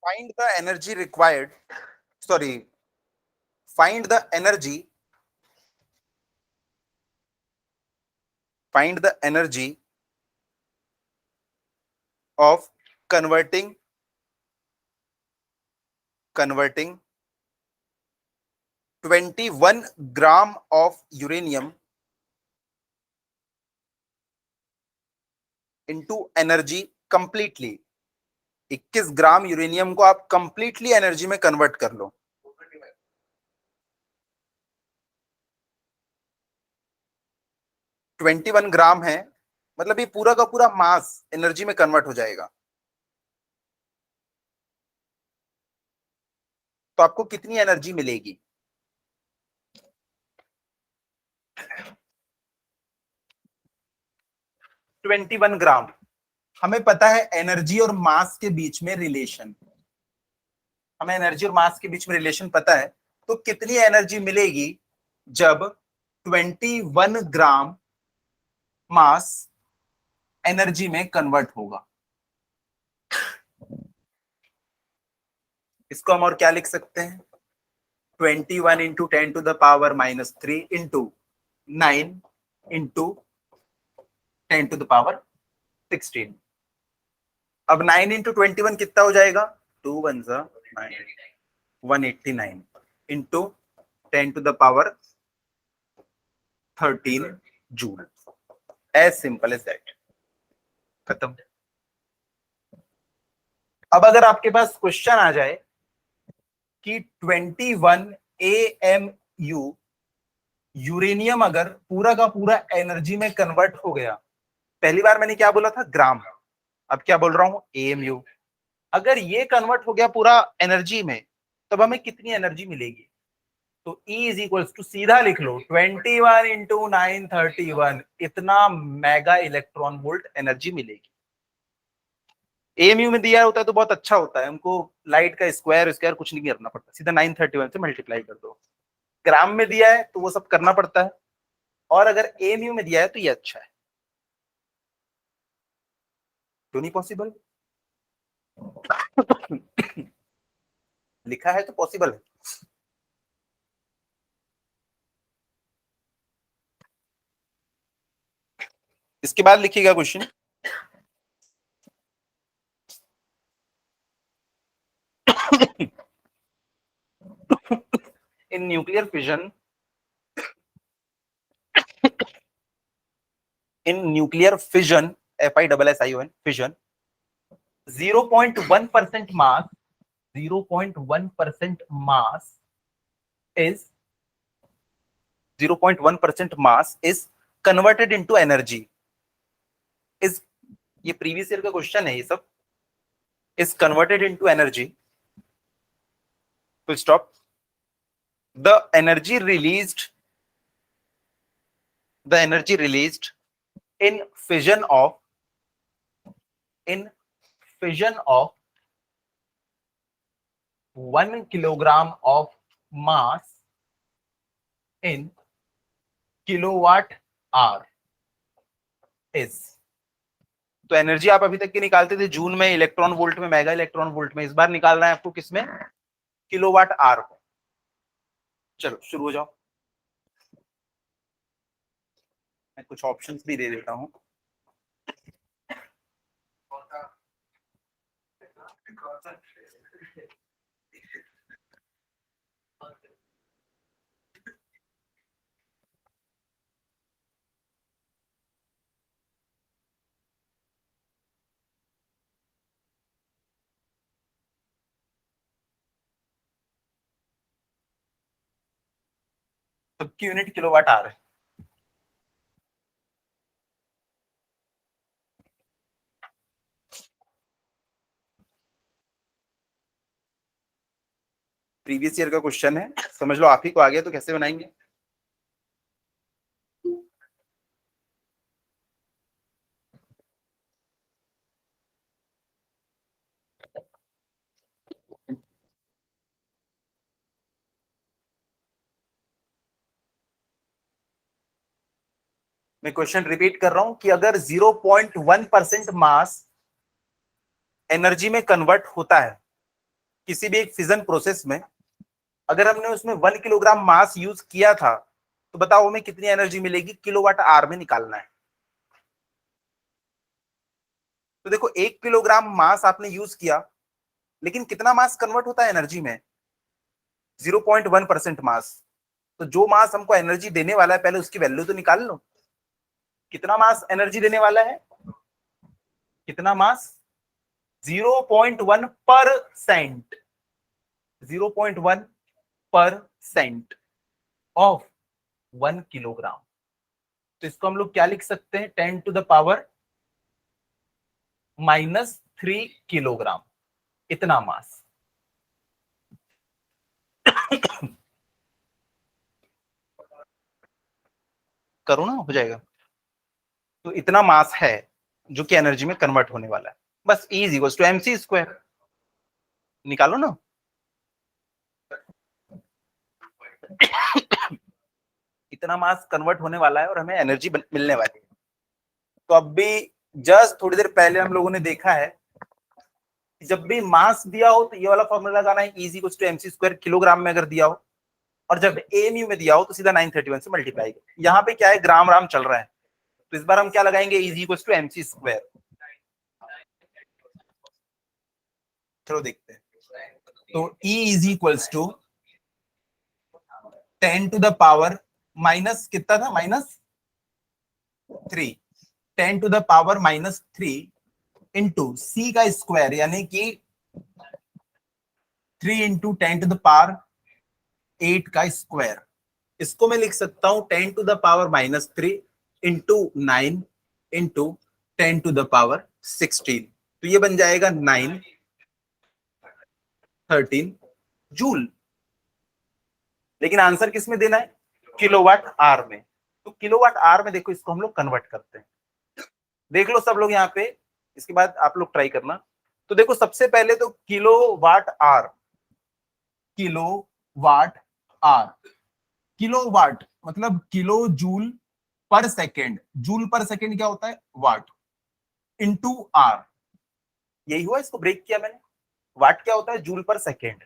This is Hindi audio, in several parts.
find the energy required, sorry, find the energy, find the energy of converting 21 gram of uranium into energy completely. 21 gram uranium को आप कंप्लीटली एनर्जी में कन्वर्ट कर लो. 21 ग्राम है, मतलब ये पूरा का पूरा मास एनर्जी में कन्वर्ट हो जाएगा. तो आपको कितनी एनर्जी मिलेगी? 21 ग्राम. हमें पता है एनर्जी और मास के बीच में रिलेशन, हमें एनर्जी और मास के बीच में रिलेशन पता है. तो कितनी एनर्जी मिलेगी जब 21 ग्राम मास एनर्जी में कन्वर्ट होगा? इसको हम और क्या लिख सकते हैं? 21 इंटू 10⁻³ इंटू 9 इंटू 10⁻16. अब 9 इंटू 21 कितना हो जाएगा? 2 1 9, 189 into 10⁻13 joule. As simple as that. खत्म. अब अगर आपके पास क्वेश्चन आ जाए कि 21 AMU यूरेनियम अगर पूरा का पूरा एनर्जी में कन्वर्ट हो गया, पहली बार मैंने क्या बोला था? ग्राम. अब क्या बोल रहा हूं? AMU. अगर ये कन्वर्ट हो गया पूरा एनर्जी में, तब हमें कितनी एनर्जी मिलेगी? तो E इज इक्वल्स टू, सीधा लिख लो, 21 इंटू 931, इतना मेगा इलेक्ट्रॉन वोल्ट एनर्जी मिलेगी. AMU में दिया होता है तो बहुत अच्छा होता है, हमको लाइट का स्क्वायर स्क्वायर कुछ नहीं करना पड़ता, सीधा 931 से मल्टीप्लाई कर दो. ग्राम में दिया है तो वो सब करना पड़ता है, और अगर AMU में दिया है तो ये अच्छा है. तो नहीं पॉसिबल? लिखा है तो पॉसिबल है. इसके बाद लिखिएगा question. In nuclear fission, FISSION fission, 0.1% mass, 0.1% mass is 0.1% mass is converted into energy. is ये प्रीवियस ईयर का क्वेश्चन है, ये सब is converted into energy. Full stop. The energy released in fission of 1 kilogram of mass in kilowatt hour is. तो एनर्जी आप अभी तक की निकालते थे जूल में, इलेक्ट्रॉन वोल्ट में, मेगा इलेक्ट्रॉन वोल्ट में. इस बार निकालना है आपको किसमें? किलोवाट आवर को. चलो शुरू हो जाओ. मैं कुछ ऑप्शंस भी दे देता हूं. सबकी यूनिट किलोवाट आवर है. प्रीवियस ईयर का क्वेश्चन है, समझ लो. आप ही को आ गया तो कैसे बनाएंगे? मैं क्वेश्चन रिपीट कर रहा हूं कि अगर 0.1% मास एनर्जी में कन्वर्ट होता है, किसी भी एक फिजन प्रोसेस में अगर हमने उसमें 1 किलोग्राम मास यूज किया था तो बताओ हमें कितनी एनर्जी मिलेगी, किलोवाट आर में निकालना है। तो देखो 1 किलोग्राम मास आपने यूज किया, लेकिन कितना मास कन्वर्ट होता है एनर्जी में? 0.1% मास। तो जो मास हमको एनर्जी देने वाला है पहले उसकी वैल्यू तो निकाल लो। कितना मास एनर्जी देने वाला है? कितना मास? 0.1%। 0.1% ऑफ 1 किलोग्राम। तो इसको हम लोग क्या लिख सकते हैं? 10⁻³ किलोग्राम, इतना मास। करो ना, हो जाएगा। तो इतना मास है जो कि एनर्जी में कन्वर्ट होने वाला है। बस E is equal to mc²। निकालो ना। इतना मास कन्वर्ट होने वाला है और हमें एनर्जी मिलने वाली है। तो अब भी जस्ट थोड़ी देर पहले हम लोगों ने देखा है जब भी मास दिया हो तो ये वाला फॉर्मूला लगाना है, E equal to mc² kilogram में अगर दिया हो, और जब एमयू में दिया हो तो सीधा 931 से मल्टीप्लाई। यहाँ पे क्या है, ग्राम राम चल रहा है, तो इस बार हम क्या लगाएंगे? E equal to mc²। चलो देखते हैं। तो E is equals to 10⁻, minus कितना था? -3। 10⁻³ इंटू C का स्क्वायर, यानी कि 3 इंटू 10⁻8 का स्क्वायर। इसको मैं लिख सकता हूं 10⁻³ इंटू 9 इंटू 10⁻16। तो ये बन जाएगा 913 जूल। लेकिन आंसर किस में देना है? किलोवाट आर में। तो किलोवाट आर में देखो, इसको हम लोग कन्वर्ट करते हैं। देख लो सब लोग यहाँ पे, इसके बाद आप लोग ट्राई करना। तो देखो सबसे पहले तो kilowatt hour, kilowatt hour, kilowatt मतलब किलो जूल पर सेकेंड। जूल पर सेकेंड क्या होता है? वाट। इंटू आर, यही हुआ, इसको ब्रेक किया मैंने। वाट क्या होता है? जूल पर सेकेंड।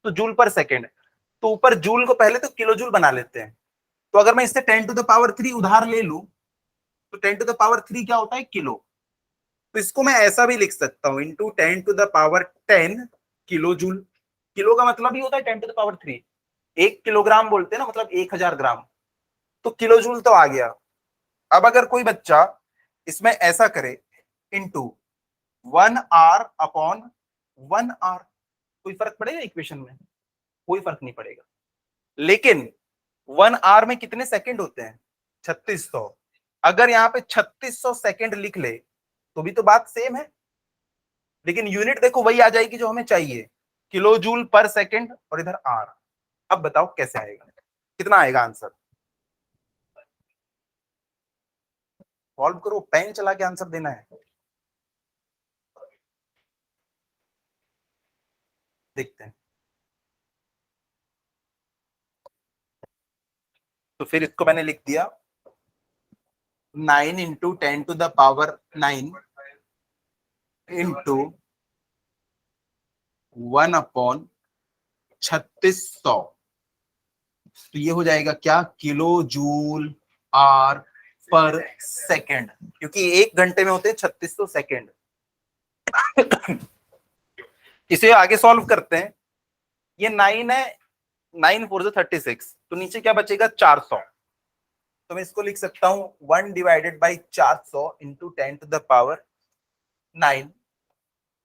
तो जूल पर सेकेंड, तो ऊपर जूल को पहले तो किलो जूल बना लेते हैं। तो अगर मैं इससे 10⁻³ उधार ले लूं तो 10⁻³ क्या होता है? किलो। तो इसको मैं ऐसा भी लिख सकता हूं, इंटू 10⁻10 किलो जूल। किलो का मतलब ही होता है 10⁻3। 1 किलोग्राम बोलते हैं ना, मतलब 1000 ग्राम। तो किलो जूल तो आ गया। अब अगर कोई बच्चा इसमें ऐसा करे, इंटू 1 आर अपॉन 1 आर, कोई फर्क पड़ेगा इक्वेशन में? कोई फर्क नहीं पड़ेगा। लेकिन 1 आर में कितने सेकंड होते हैं? 3600। अगर यहाँ पे 3600 सेकंड लिख ले तो भी तो बात सेम है, लेकिन यूनिट देखो वही आ जाएगी जो हमें चाहिए, किलो जूल पर सेकंड, और इधर आर। अब बताओ कैसे आएगा, कितना आएगा आंसर? सॉल्व करो, पेन चला के आंसर देना है। देखते हैं। तो फिर इसको मैंने लिख दिया 9 इंटू 10⁻9 इंटू 1/3600। तो ये हो जाएगा क्या? किलो जूल आर पर सेकेंड, क्योंकि 1 घंटे में होते हैं 3600 सेकेंड। इसे आगे सॉल्व करते हैं। ये 9 है, 9 4 36, तो नीचे क्या बचेगा? 400। तो मैं इसको लिख सकता हूं 1/400 इंटू 10⁻9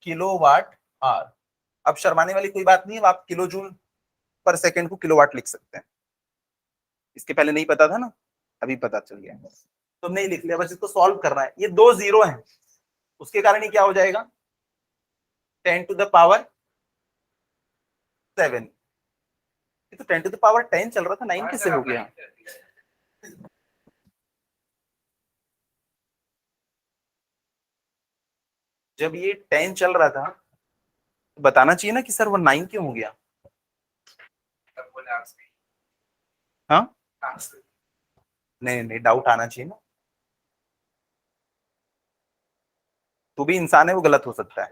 किलोवाट आर। अब शर्माने वाली कोई बात नहीं है, आप किलो जूल पर सेकेंड को किलोवाट लिख सकते हैं। इसके पहले नहीं पता था ना, अभी पता चल गया। तो नहीं लिख लिया, बस इसको सॉल्व करना है। ये 2 जीरो हैं, उसके कारण ये क्या हो जाएगा? 10⁻7। ये तो 10⁻10 चल रहा था, 9 कैसे हो गया? जब ये 10 चल रहा था तो बताना चाहिए ना कि सर वो 9 क्यों हो गया? हाँ, नहीं नहीं, डाउट आना चाहिए ना। तू भी इंसान है, वो गलत हो सकता है।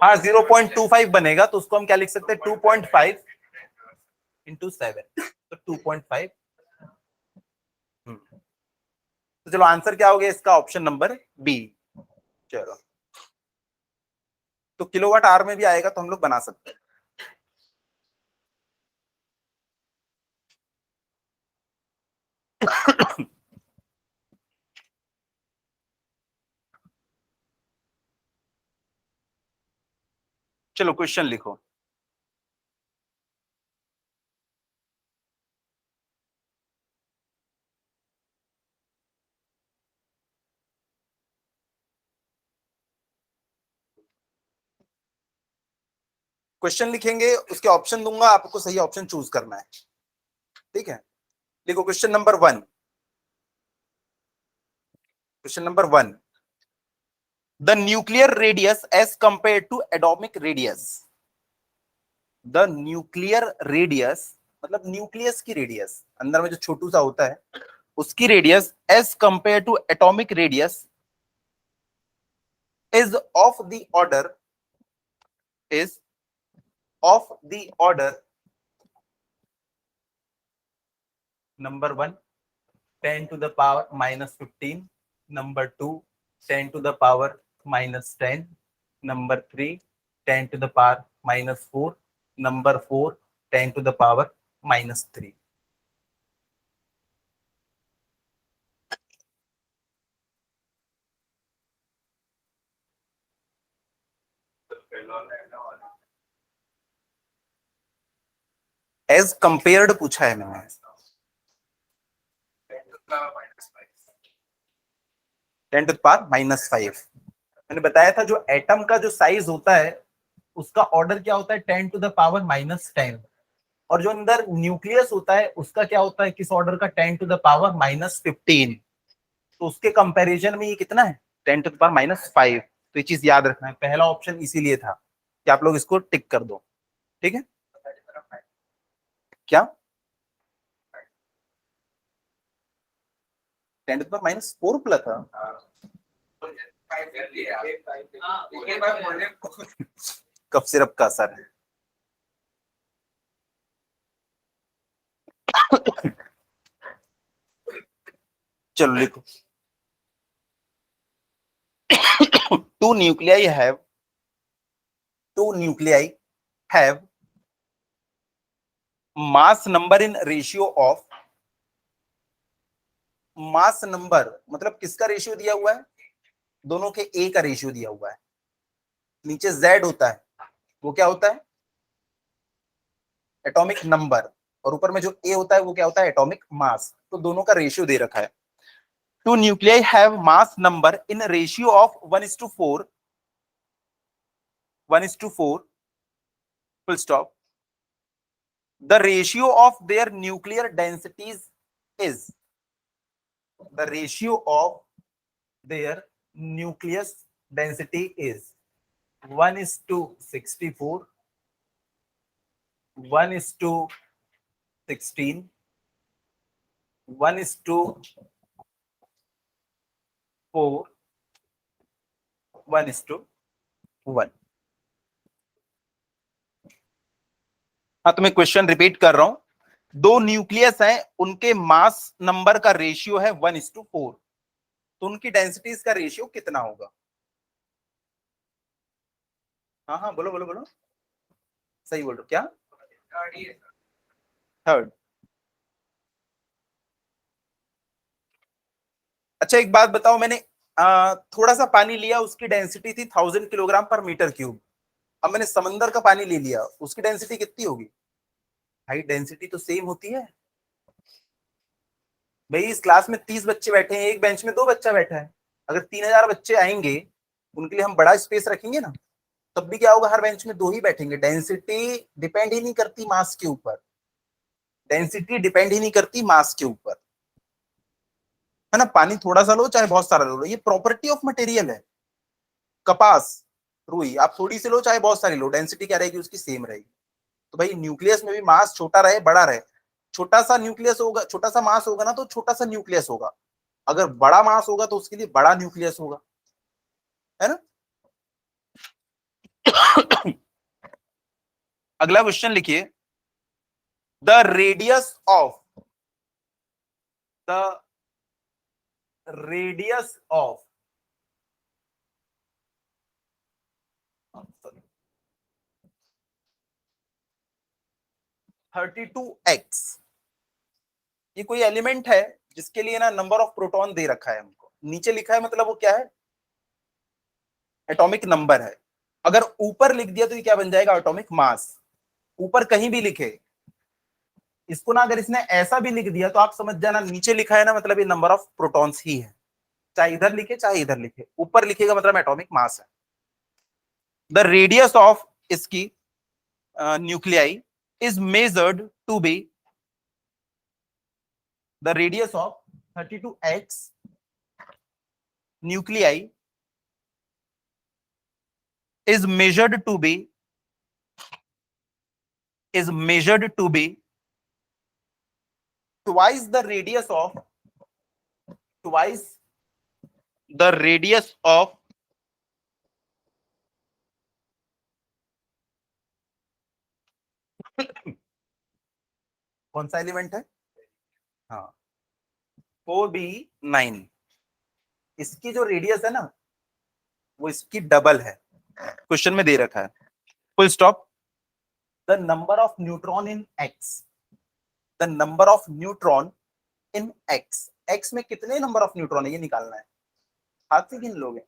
हाँ 0.25 बनेगा, तो उसको हम क्या लिख सकते हैं 2.5 इंटू 7, तो 2.5। तो चलो आंसर क्या हो गया इसका, ऑप्शन नंबर बी। चलो, तो किलोवाट आवर में भी आएगा तो हम लोग बना सकते हैं। चलो क्वेश्चन लिखो। क्वेश्चन लिखेंगे, उसके ऑप्शन दूंगा, आपको सही ऑप्शन चूज करना है, ठीक है। लिखो question number 1। Question number 1, the nuclear radius as compare to atomic radius. The nuclear radius मतलब न्यूक्लियस की रेडियस, अंदर में जो छोटू सा होता है उसकी radius as compare to atomic radius is of the order, is of the order number 1 10 to the power minus 15, number 2 10 to the power minus 10, number 3 10 to the power minus 4, number 4 10 to the power minus 3। As compared पूछा है मैंने, 10 to the power minus 5। मैंने बताया था जो एटम का जो साइज होता है उसका ऑर्डर क्या होता है 10 टू द पावर माइनस 10, और जो अंदर न्यूक्लियस होता है उसका क्या होता है किस ऑर्डर का 10 टू द पावर माइनस 15। तो उसके कंपैरिजन में ये कितना है 10 टू द पावर माइनस 5। तो ये चीज याद रखना है, पहला ऑप्शन इसीलिए था कि आप लोग इसको टिक कर दो, ठीक है। क्या 10 to the power minus 4 plus था, कफ सिरप का असर है। चलो लिखो, two nuclei have mass number in ratio of, mass number मतलब किसका रेशियो दिया हुआ है, दोनों के ए का रेशियो दिया हुआ है। नीचे जेड होता है वो क्या होता है एटॉमिक नंबर, और ऊपर में जो ए होता है वो क्या होता है एटॉमिक मास। तो दोनों का रेशियो दे रखा है। Two nuclei have mass number in ratio of 1:4, 1:4 full stop. The ratio of their nuclear densities is, the ratio of their nucleus density is 1:64, 1:16, 1:4, 1:1। हाँ तो मैं क्वेश्चन रिपीट कर रहा हूं, दो न्यूक्लियस हैं उनके मास नंबर का रेशियो है 1:4, तो उनकी डेंसिटीज का रेशियो कितना होगा। हाँ हाँ बोलो बोलो बोलो, सही बोल रहे हो क्या, थर्ड। अच्छा एक बात बताओ, मैंने थोड़ा सा पानी लिया उसकी डेंसिटी थी 1000 किलोग्राम पर मीटर क्यूब। अब मैंने समंदर का पानी ले लिया उसकी डेंसिटी कितनी होगी, भाई डेंसिटी तो सेम होती है। भाई इस क्लास में 30 बच्चे बैठे हैं, एक बेंच में 2 बच्चा बैठा है, अगर 3000 बच्चे आएंगे उनके लिए हम बड़ा स्पेस रखेंगे ना, तब भी क्या होगा हर बेंच में 2 ही बैठेंगे। डेंसिटी डिपेंड ही नहीं करती मास के ऊपर, डेंसिटी डिपेंड ही नहीं करती मास के ऊपर, है ना। पानी थोड़ा सा लो चाहे बहुत सारा लो, ये प्रॉपर्टी ऑफ मटेरियल है। कपास रुई आप थोड़ी सी लो चाहे बहुत सारी लो, डेंसिटी क्या रहेगी उसकी सेम रहेगी। तो भाई न्यूक्लियस में भी मास छोटा रहे बड़ा रहे, छोटा सा न्यूक्लियस होगा, छोटा सा मास होगा ना तो छोटा सा न्यूक्लियस होगा। अगर बड़ा मास होगा तो उसके लिए बड़ा न्यूक्लियस होगा, है ना। अगला क्वेश्चन लिखिए, the radius of the radius of 32x, ये कोई एलिमेंट है जिसके लिए ना नंबर ऑफ प्रोटॉन दे रखा है हमको, नीचे लिखा है, मतलब वो क्या है, एटॉमिक नंबर है। अगर ऊपर लिख दिया तो ये क्या बन जाएगा, एटॉमिक मास। ऊपर कहीं भी लिखे इसको ना, अगर इसने ऐसा भी लिख दिया तो आप समझ जाना नीचे लिखा है ना, मतलब ये नंबर ऑफ प्रोटॉन्स ही है, चाहे इधर लिखे चाहे इधर लिखे, ऊपर लिखेगा मतलब एटॉमिक मास है। द रेडियस ऑफ इसकी nuclei is measured to be, the radius of 32x nuclei is measured to be twice the radius of कौन सा एलिमेंट है, हाँ 4b9, इसकी जो रेडियस है ना वो इसकी डबल है, क्वेश्चन में दे रखा है। Full stop. The number of neutron in x, the number of neutron in x, x में कितने नंबर ऑफ न्यूट्रॉन है ये निकालना है, हाथ से गिन लोगे,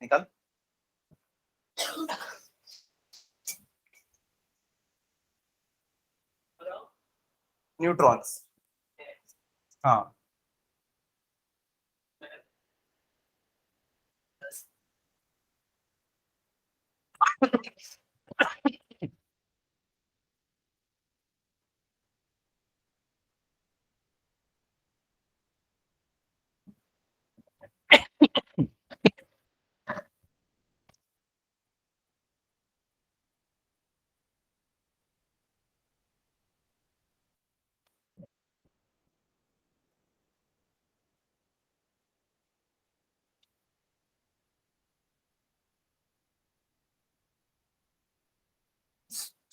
निकाल। न्यूट्रॉन्स, हाँ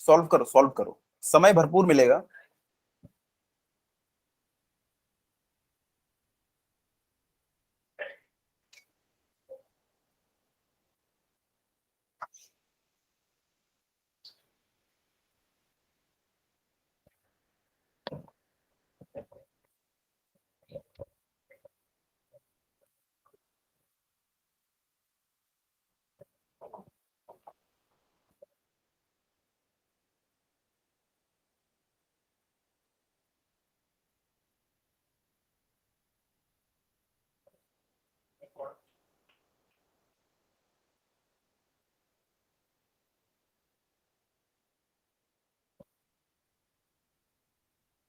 सॉल्व करो, सॉल्व करो, समय भरपूर मिलेगा।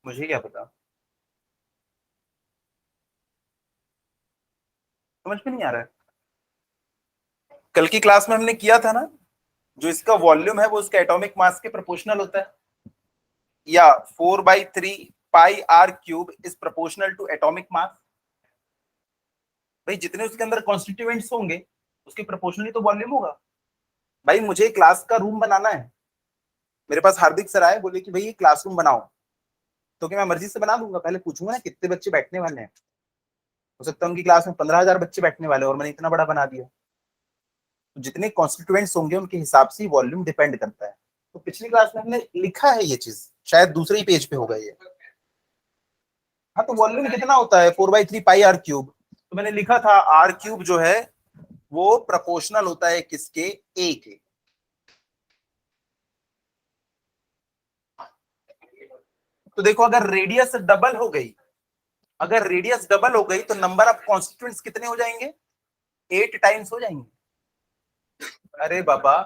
मुझे क्या पता, समझ में नहीं आ रहा है। कल की क्लास में हमने किया था ना, जो इसका वॉल्यूम है वो उसका एटॉमिक मास के प्रोपोर्शनल होता है, या 4/3 pi R cube is proportional to atomic mass. भाई जितने उसके अंदर कॉन्स्टिट्यूएंट्स होंगे उसके प्रोपोर्शनली तो वॉल्यूम होगा। भाई मुझे क्लास का रूम बनाना है, मेरे पास हार्दिक सर आए, बोले कि भाई ये क्लासरूम बनाओ, तो क्या मैं मर्जी से बना दूंगा, पहले पूछूंगा ना कितने बच्चे बैठने वाले हैं। हो सकता है उनकी क्लास में 15,000 बच्चे बैठने वाले और मैंने इतना बड़ा बना दिया। तो जितने कॉन्स्टिट्यूएंट्स होंगे उनके हिसाब से वॉल्यूम डिपेंड करता है। तो पिछली क्लास में हमने लिखा है ये चीज, शायद दूसरे ही पेज पे होगा ये। हाँ तो वॉल्यूम कितना होता है, 4/3 पाई आर क्यूब। तो मैंने लिखा था आर क्यूब जो है वो प्रोपोर्शनल होता है किसके, ए के। तो देखो अगर रेडियस डबल हो गई, अगर रेडियस डबल हो गई तो नंबर ऑफ कॉन्स्टिट्यूएंट्स कितने हो जाएंगे, 8 टाइम्स हो जाएंगे। अरे बाबा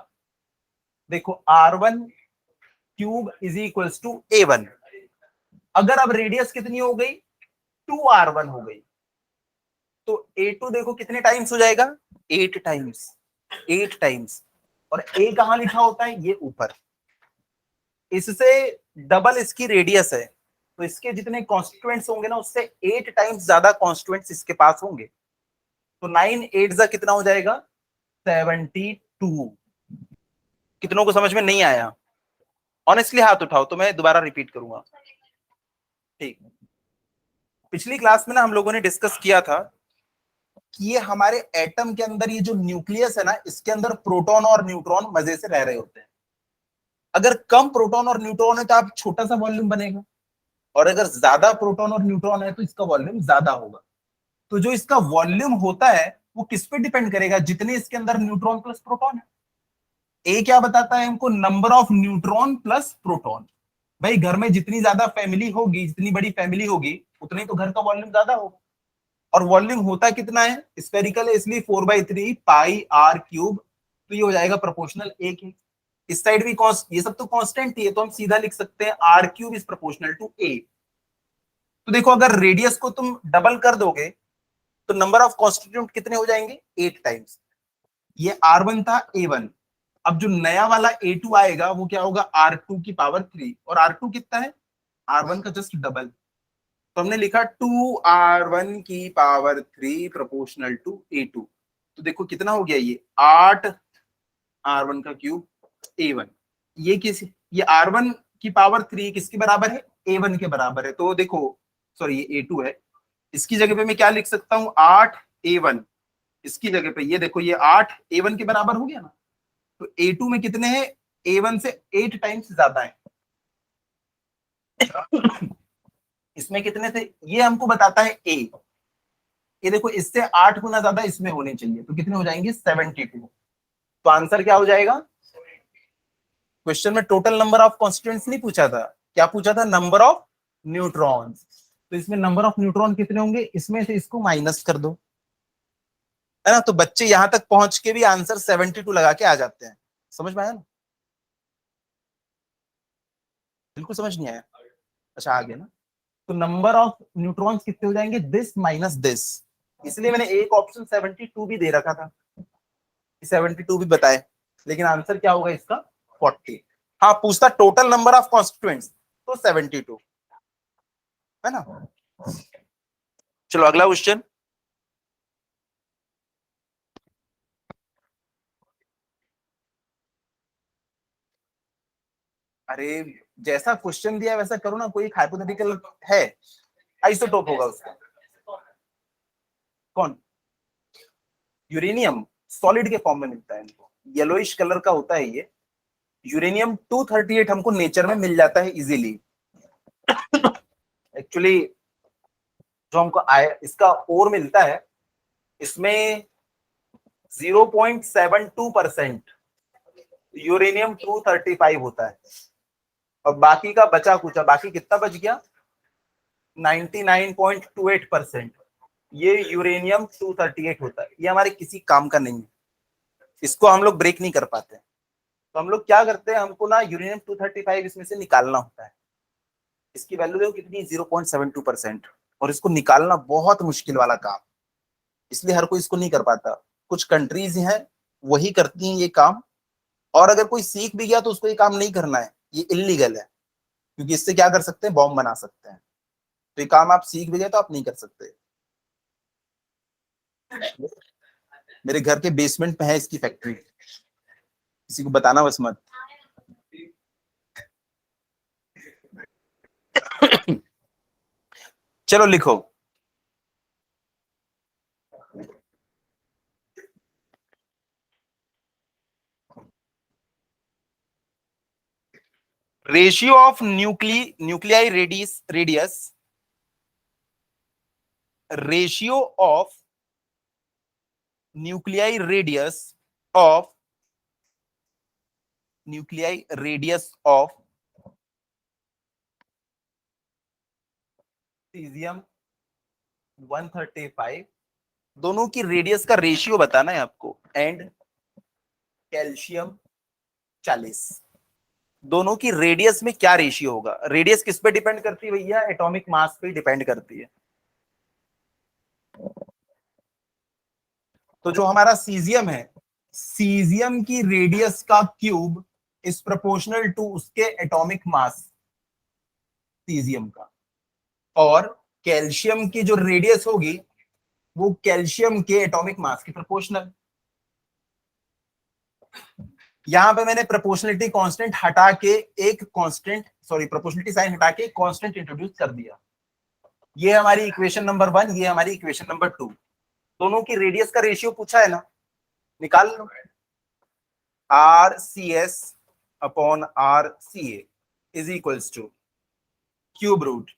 देखो R1 cube is equals to A1, अगर अब रेडियस कितनी हो गई 2R1 हो गई, तो A2 देखो कितने टाइम्स हो जाएगा, 8 टाइम्स, 8 टाइम्स। और A कहां लिखा होता है, ये ऊपर, इससे डबल इसकी रेडियस है, तो इसके जितने कॉन्स्टिट्यूएंट्स होंगे ना उससे 8 टाइम्स ज्यादा कॉन्स्टिट्यूएंट्स इसके पास होंगे। तो 9 8 जा कितना हो जाएगा 72। कितनों को समझ में नहीं आया? ऑनेस्टली हाथ उठाओ तो मैं दोबारा रिपीट करूंगा। ठीक, पिछली क्लास में ना हम लोगों ने डिस्कस किया था कि ये हमारे एटम के अंदर ये जो न्यूक्लियस है ना इसके अंदर प्रोटॉन और न्यूट्रॉन मजे से रह रहे होते हैं। अगर कम प्रोटॉन और न्यूट्रॉन है तो आप छोटा सा वॉल्यूम बनेगा, और अगर ज्यादा प्रोटॉन और न्यूट्रॉन है तो इसका वॉल्यूम ज्यादा होगा। तो जो इसका वॉल्यूम होता है वो किस पे डिपेंड करेगा? जितने इसके अंदर न्यूट्रॉन प्लस प्रोटॉन है। ए क्या बताता है हमको? Number of neutron plus proton. भाई घर में जितनी ज्यादा फैमिली होगी, जितनी बड़ी फैमिली होगी उतनी तो घर का वॉल्यूम ज्यादा होगा। और वॉल्यूम होता कितना है? स्फेरिकल है इसलिए 4/3 पाई आर क्यूब। तो ये हो जाएगा प्रोपोर्शनल ए के। इस साइड भी कॉन्स्ट, ये सब तो कांस्टेंट ही है तो हम सीधा लिख सकते हैं R cube is proportional to A. तो देखो अगर रेडियस को तुम डबल कर दोगे तो नंबर ऑफ कॉन्स्टिट्यूएंट कितने हो जाएंगे? 8 टाइम्स। ये R1 था A1। अब जो नया वाला A2 आएगा वो क्या होगा? R2 की पावर 3। और R2 कितना है? R1 का जस्ट डबल। तो हमने लिखा 2R1 की पावर 3 प्रोपोर्शनल टू A2। तो देखो कितना हो गया ये 8R1 का क्यूब A1। ये किस, ये R1 की पावर 3 किसके बराबर है? A1 के बराबर है। तो देखो सॉरी ये A2 है, इसकी जगह पे मैं क्या लिख सकता हूं? 8A1। इसकी जगह पे ये देखो ये 8A1 के बराबर हो गया ना। तो A2 में कितने हैं? A1 से 8 टाइम्स ज्यादा है। इसमें कितने थे? ये हमको बताता है A। ये देखो इससे 8 गुना ज्यादा इसमें होने चाहिए, तो कितने हो जाएंगे? 72। तो आंसर क्या हो जाएगा? क्वेश्चन में टोटल नंबर ऑफ कॉन्स्टिट्यूएंट्स नहीं पूछा था, क्या पूछा था? Number of neutrons. तो इसमें नंबर ऑफ न्यूट्रॉन कितने होंगे? इसमें से इसको माइनस कर दो, है ना। तो बच्चे यहां तक पहुंच के भी आंसर 72 लगा के आ जाते हैं। समझ में आया ना? बिल्कुल समझ नहीं आया? अच्छा आ गया ना। तो नंबर ऑफ न्यूट्रॉन्स कितने हो जाएंगे? This minus this. इसलिए मैंने एक ऑप्शन 72 भी दे रखा था, 72 भी बताए, लेकिन आंसर क्या होगा इसका? 40। हाँ पूछता टोटल नंबर ऑफ कॉन्स्टिट्यूएंट्स तो 72, है ना। चलो अगला क्वेश्चन। अरे जैसा क्वेश्चन दिया वैसा करो ना, कोई हाइपोथेटिकल है, आइसोटोप होगा उसका। कौन? यूरेनियम सॉलिड के फॉर्म में मिलता है इनको, येलोइश कलर का होता है ये। यूरेनियम 238 हमको नेचर में मिल जाता है इजीली। एक्चुअली जो हमको इसका ओर मिलता है इसमें 0.72% यूरेनियम 235 होता है, और बाकी का बचा कुचा, बाकी कितना बच गया? 99.28% ये यूरेनियम 238 होता है। ये हमारे किसी काम का नहीं है, इसको हम लोग ब्रेक नहीं कर पाते। तो हम लोग क्या करते हैं, हमको ना यूरेनियम 235 इसमें से निकालना होता है। इसकी वैल्यू देखो कितनी? 0.72%। और इसको निकालना बहुत मुश्किल वाला काम, इसलिए हर कोई इसको नहीं कर पाता। कुछ कंट्रीज हैं वही करती हैं ये काम, और अगर कोई सीख भी गया तो उसको ये काम नहीं करना है, ये इलीगल है। क्योंकि इससे क्या कर सकते हैं? बॉम्ब बना सकते हैं। तो ये काम आप सीख भी गए तो आप नहीं कर सकते। मेरे घर के बेसमेंट में है इसकी फैक्ट्री, किसी को बताना बस मत। चलो लिखो। Ratio of nuclei radius, ratio of nuclei radius of caesium 135, दोनों की रेडियस का रेशियो बताना है आपको, एंड कैल्शियम 40, दोनों की रेडियस में क्या रेशियो होगा? रेडियस किस पे डिपेंड करती है भैया? एटॉमिक मास पे डिपेंड करती है। तो जो हमारा सीजियम है, सीजियम की रेडियस का क्यूब इज प्रोपोर्शनल टू उसके एटॉमिक मास सीजियम का। और कैल्शियम की जो रेडियस होगी वो कैल्शियम के एटॉमिक मास की प्रोपोर्शनल। यहां पे मैंने प्रोपोर्शनलिटी कांस्टेंट हटा के एक कांस्टेंट, सॉरी प्रोपोर्शनलिटी साइन हटा के कांस्टेंट इंट्रोड्यूस कर दिया। ये हमारी इक्वेशन नंबर 1, ये हमारी इक्वेशन नंबर 2। दोनों की रेडियस का रेशियो पूछा है ना, निकाल लो। R C S upon R C A is equals to cube root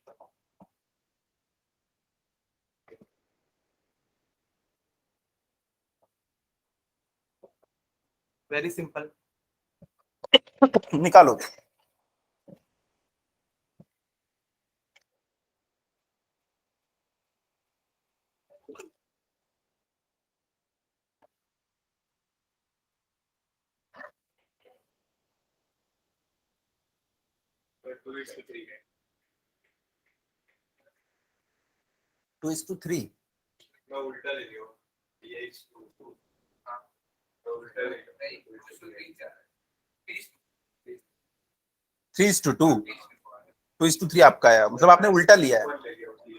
very simple, निकालो। टू इज टू थ्री, उल्टा ले लियो, ये 3:2, 2:3 आपका है, मतलब आपने उल्टा लिया है।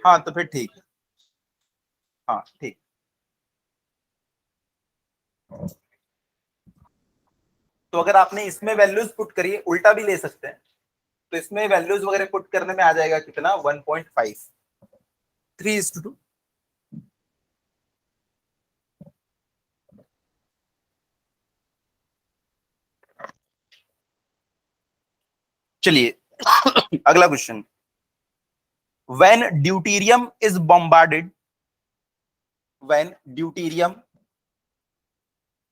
हाँ तो फिर ठीक, हाँ ठीक। तो अगर आपने इसमें वैल्यूज पुट करिए, उल्टा भी ले सकते हैं, तो इसमें वैल्यूज वगैरह पुट करने में आ जाएगा कितना, 1.5, 3:2। चलिए अगला question. When deuterium is bombarded, when deuterium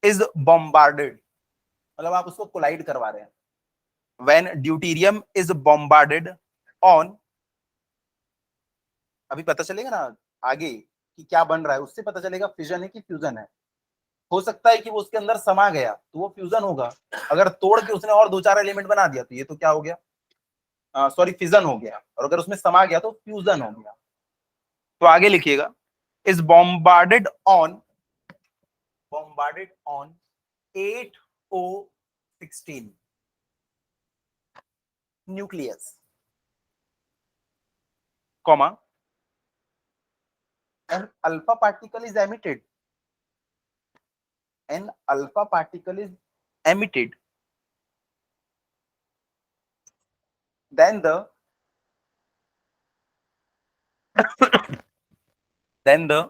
is bombarded, मतलब आप उसको कोलाइड करवा रहे हैं। When deuterium is bombarded on, अभी पता चलेगा ना आगे कि क्या बन रहा है, उससे पता चलेगा फिजन है कि फ्यूजन है। हो सकता है कि वो उसके अंदर समा गया तो वो फ्यूजन होगा, अगर तोड़ के उसने और 2-4 एलिमेंट बना दिया तो ये तो क्या हो गया, सॉरी फिजन हो गया, और अगर उसमें समा गया तो फ्यूजन हो गया। तो आगे लिखिएगा, is bombarded on 8O16 nucleus, comma, an alpha particle is emitted, an alpha particle is emitted, then the then the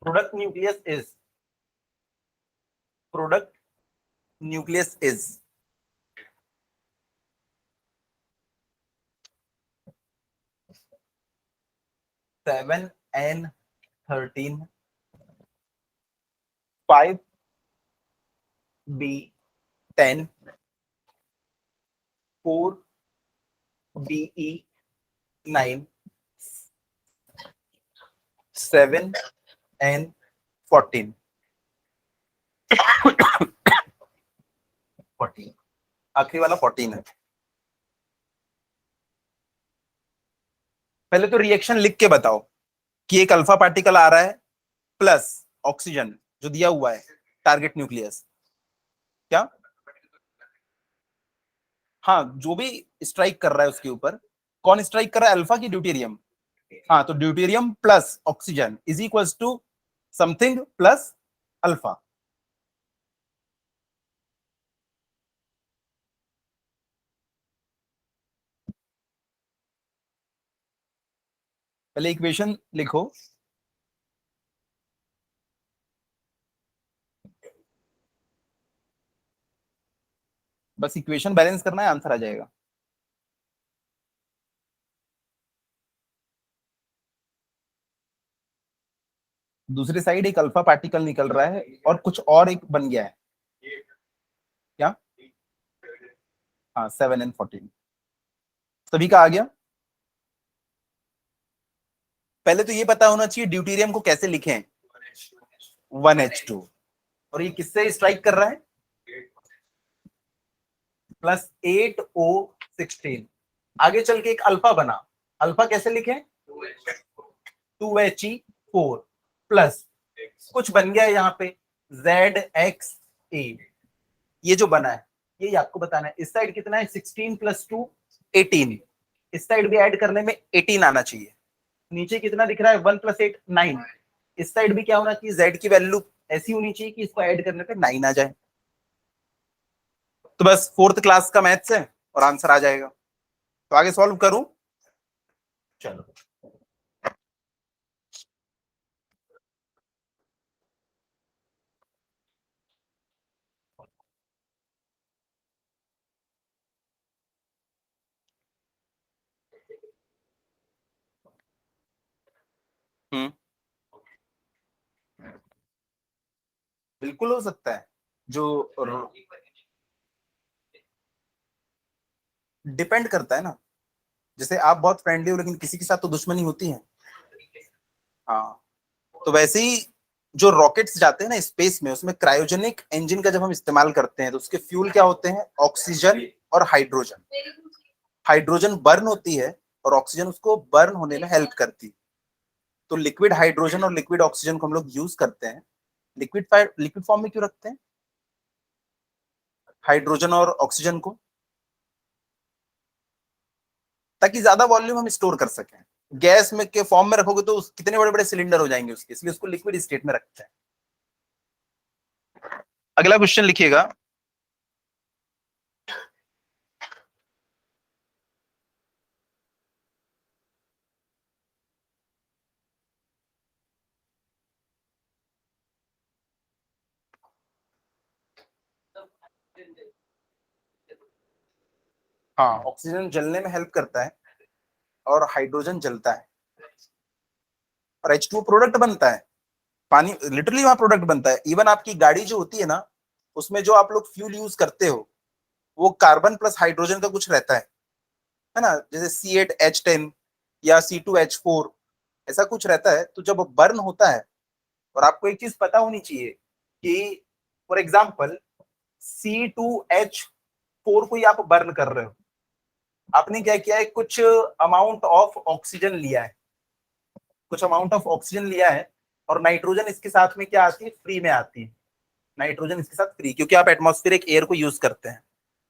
product nucleus is 7N13 5B10 4BE9 7N14 14, आखिरी वाला 14 है। पहले तो रिएक्शन लिख के बताओ कि एक अल्फा पार्टिकल आ रहा है प्लस ऑक्सीजन जो दिया हुआ है टारगेट न्यूक्लियस, क्या, हाँ जो भी स्ट्राइक कर रहा है उसके ऊपर, कौन स्ट्राइक कर रहा है, अल्फा की ड्यूटेरियम, हाँ तो deuterium plus oxygen is equals to something plus alpha. पहले इक्वेशन लिखो, बस इक्वेशन बैलेंस करना है, आंसर आ जाएगा। दूसरी साइड एक अल्फा पार्टिकल निकल रहा है और कुछ और एक बन गया है, क्या, हाँ 7N14, सभी का आ गया। पहले तो ये पता होना चाहिए ड्यूटेरियम को कैसे लिखें, 1H2, और ये किससे स्ट्राइक कर रहा है, प्लस 8O16। आगे चल के एक अल्फा बना, अल्फा कैसे लिखें, 2He4 प्लस कुछ बन गया है यहाँ पे ZXA, ये जो बना है ये आपको बताना है। इस साइड कितना है, 16 + 2 18, इस साइड भी ऐड करने में 18 आना चाहिए। नीचे कितना दिख रहा है 1 + 8 9। इस साइड भी क्या होना चाहिए, z की वैल्यू ऐसी होनी चाहिए कि इसको ऐड करने पे 9 आ जाए। तो बस 4th क्लास का मैथ्स है और आंसर आ जाएगा। तो आगे सॉल्व करूं, चलो। बिल्कुल हो सकता है। जो डिपेंड करता है ना, जैसे आप बहुत फ्रेंडली हो लेकिन किसी के साथ तो दुश्मनी होती है। हाँ, तो वैसे ही जो रॉकेट्स जाते हैं ना स्पेस में, उसमें क्रायोजेनिक इंजन का जब हम इस्तेमाल करते हैं तो उसके फ्यूल क्या होते हैं, ऑक्सीजन और हाइड्रोजन। हाइड्रोजन बर्न होती है और ऑक्सीजन उसको बर्न होने में हेल्प करती है। तो लिक्विड हाइड्रोजन और लिक्विड ऑक्सीजन को हम लोग यूज करते हैं। लिक्विड फॉर्म में क्यों रखते हैं हाइड्रोजन और ऑक्सीजन को, ताकि ज्यादा वॉल्यूम हम स्टोर कर सकें। गैस में के फॉर्म में रखोगे तो कितने बड़े बड़े सिलेंडर हो जाएंगे उसके, इसलिए उसको लिक्विड स्टेट में रखते हैं। अगला क्वेश्चन लिखिएगा। हाँ, ऑक्सीजन जलने में हेल्प करता है और हाइड्रोजन जलता है और H2O प्रोडक्ट बनता है। पानी लिटरली वहां प्रोडक्ट बनता है। इवन आपकी गाड़ी जो होती है ना, उसमें जो आप लोग फ्यूल यूज करते हो वो कार्बन प्लस हाइड्रोजन का कुछ रहता है ना, जैसे C8H10 या C2H4 ऐसा कुछ रहता है। तो जब बर्न होता है, और आपको एक चीज पता होनी चाहिए कि फॉर एग्जाम्पल C2H4 को ही आप बर्न कर रहे हो, आपने क्या किया है, कुछ अमाउंट ऑफ ऑक्सीजन लिया है, कुछ अमाउंट ऑफ ऑक्सीजन लिया है, और नाइट्रोजन इसके साथ में क्या आती है, फ्री में आती है। नाइट्रोजन इसके साथ फ्री, क्योंकि आप एटमॉस्फेरिक एयर को यूज करते हैं।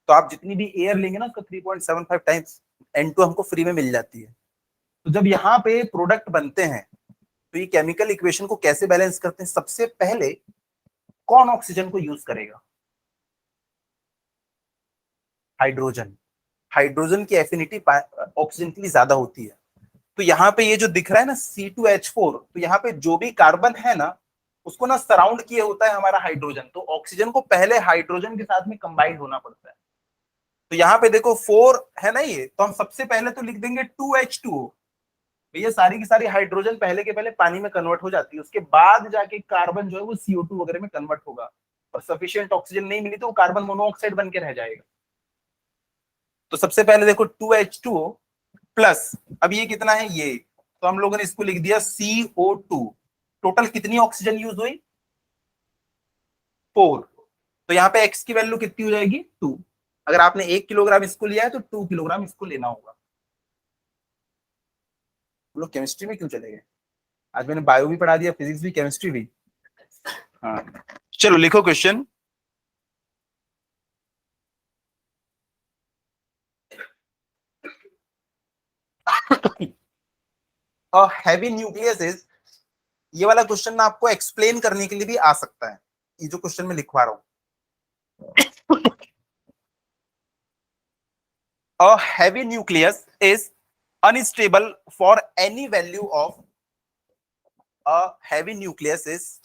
तो आप जितनी भी एयर लेंगे ना उसका 3.75 टाइम्स N2 हमको फ्री में मिल जाती है। तो जब यहाँ पे प्रोडक्ट बनते हैं तो ये केमिकल इक्वेशन को कैसे बैलेंस करते हैं, सबसे पहले कौन ऑक्सीजन को यूज करेगा, हाइड्रोजन। हाइड्रोजन की एफिनिटी ऑक्सीजन के लिए ज्यादा होती है। तो यहाँ पे ये जो दिख रहा है ना C2H4, तो यहाँ पे जो भी कार्बन है ना उसको ना सराउंड किए होता है हमारा हाइड्रोजन। तो ऑक्सीजन को पहले हाइड्रोजन के साथ में कंबाइंड होना पड़ता है। तो यहाँ पे देखो 4 है ना, ये तो हम सबसे पहले तो लिख देंगे 2H2O। ये सारी की सारी हाइड्रोजन पहले के पहले पानी में कन्वर्ट हो जाती है, उसके बाद जाके कार्बन जो है वो CO2 वगैरह में कन्वर्ट होगा, और सफिशिएंट ऑक्सीजन नहीं मिली तो वो कार्बन मोनोऑक्साइड बन के रह जाएगा। तो सबसे पहले देखो 2H2O प्लस, अब ये कितना है ये, तो हम लोगों ने इसको लिख दिया CO2। टोटल कितनी ऑक्सीजन यूज हुई, 4। तो यहाँ पे x की वैल्यू कितनी हो जाएगी, 2। अगर आपने 1 किलोग्राम इसको लिया है तो 2 किलोग्राम इसको लेना होगा। हम लोग केमिस्ट्री में क्यों चले गए, आज मैंने बायो भी पढ़ा दिया, फिजिक्स भी, केमिस्ट्री भी। हाँ, चलो लिखो क्वेश्चन। हैवी न्यूक्लियस इज, ये वाला क्वेश्चन ना आपको एक्सप्लेन करने के लिए भी आ सकता है, ये जो क्वेश्चन मैं लिखवा रहा हूं। A heavy nucleus is unstable for any value of, a heavy nucleus is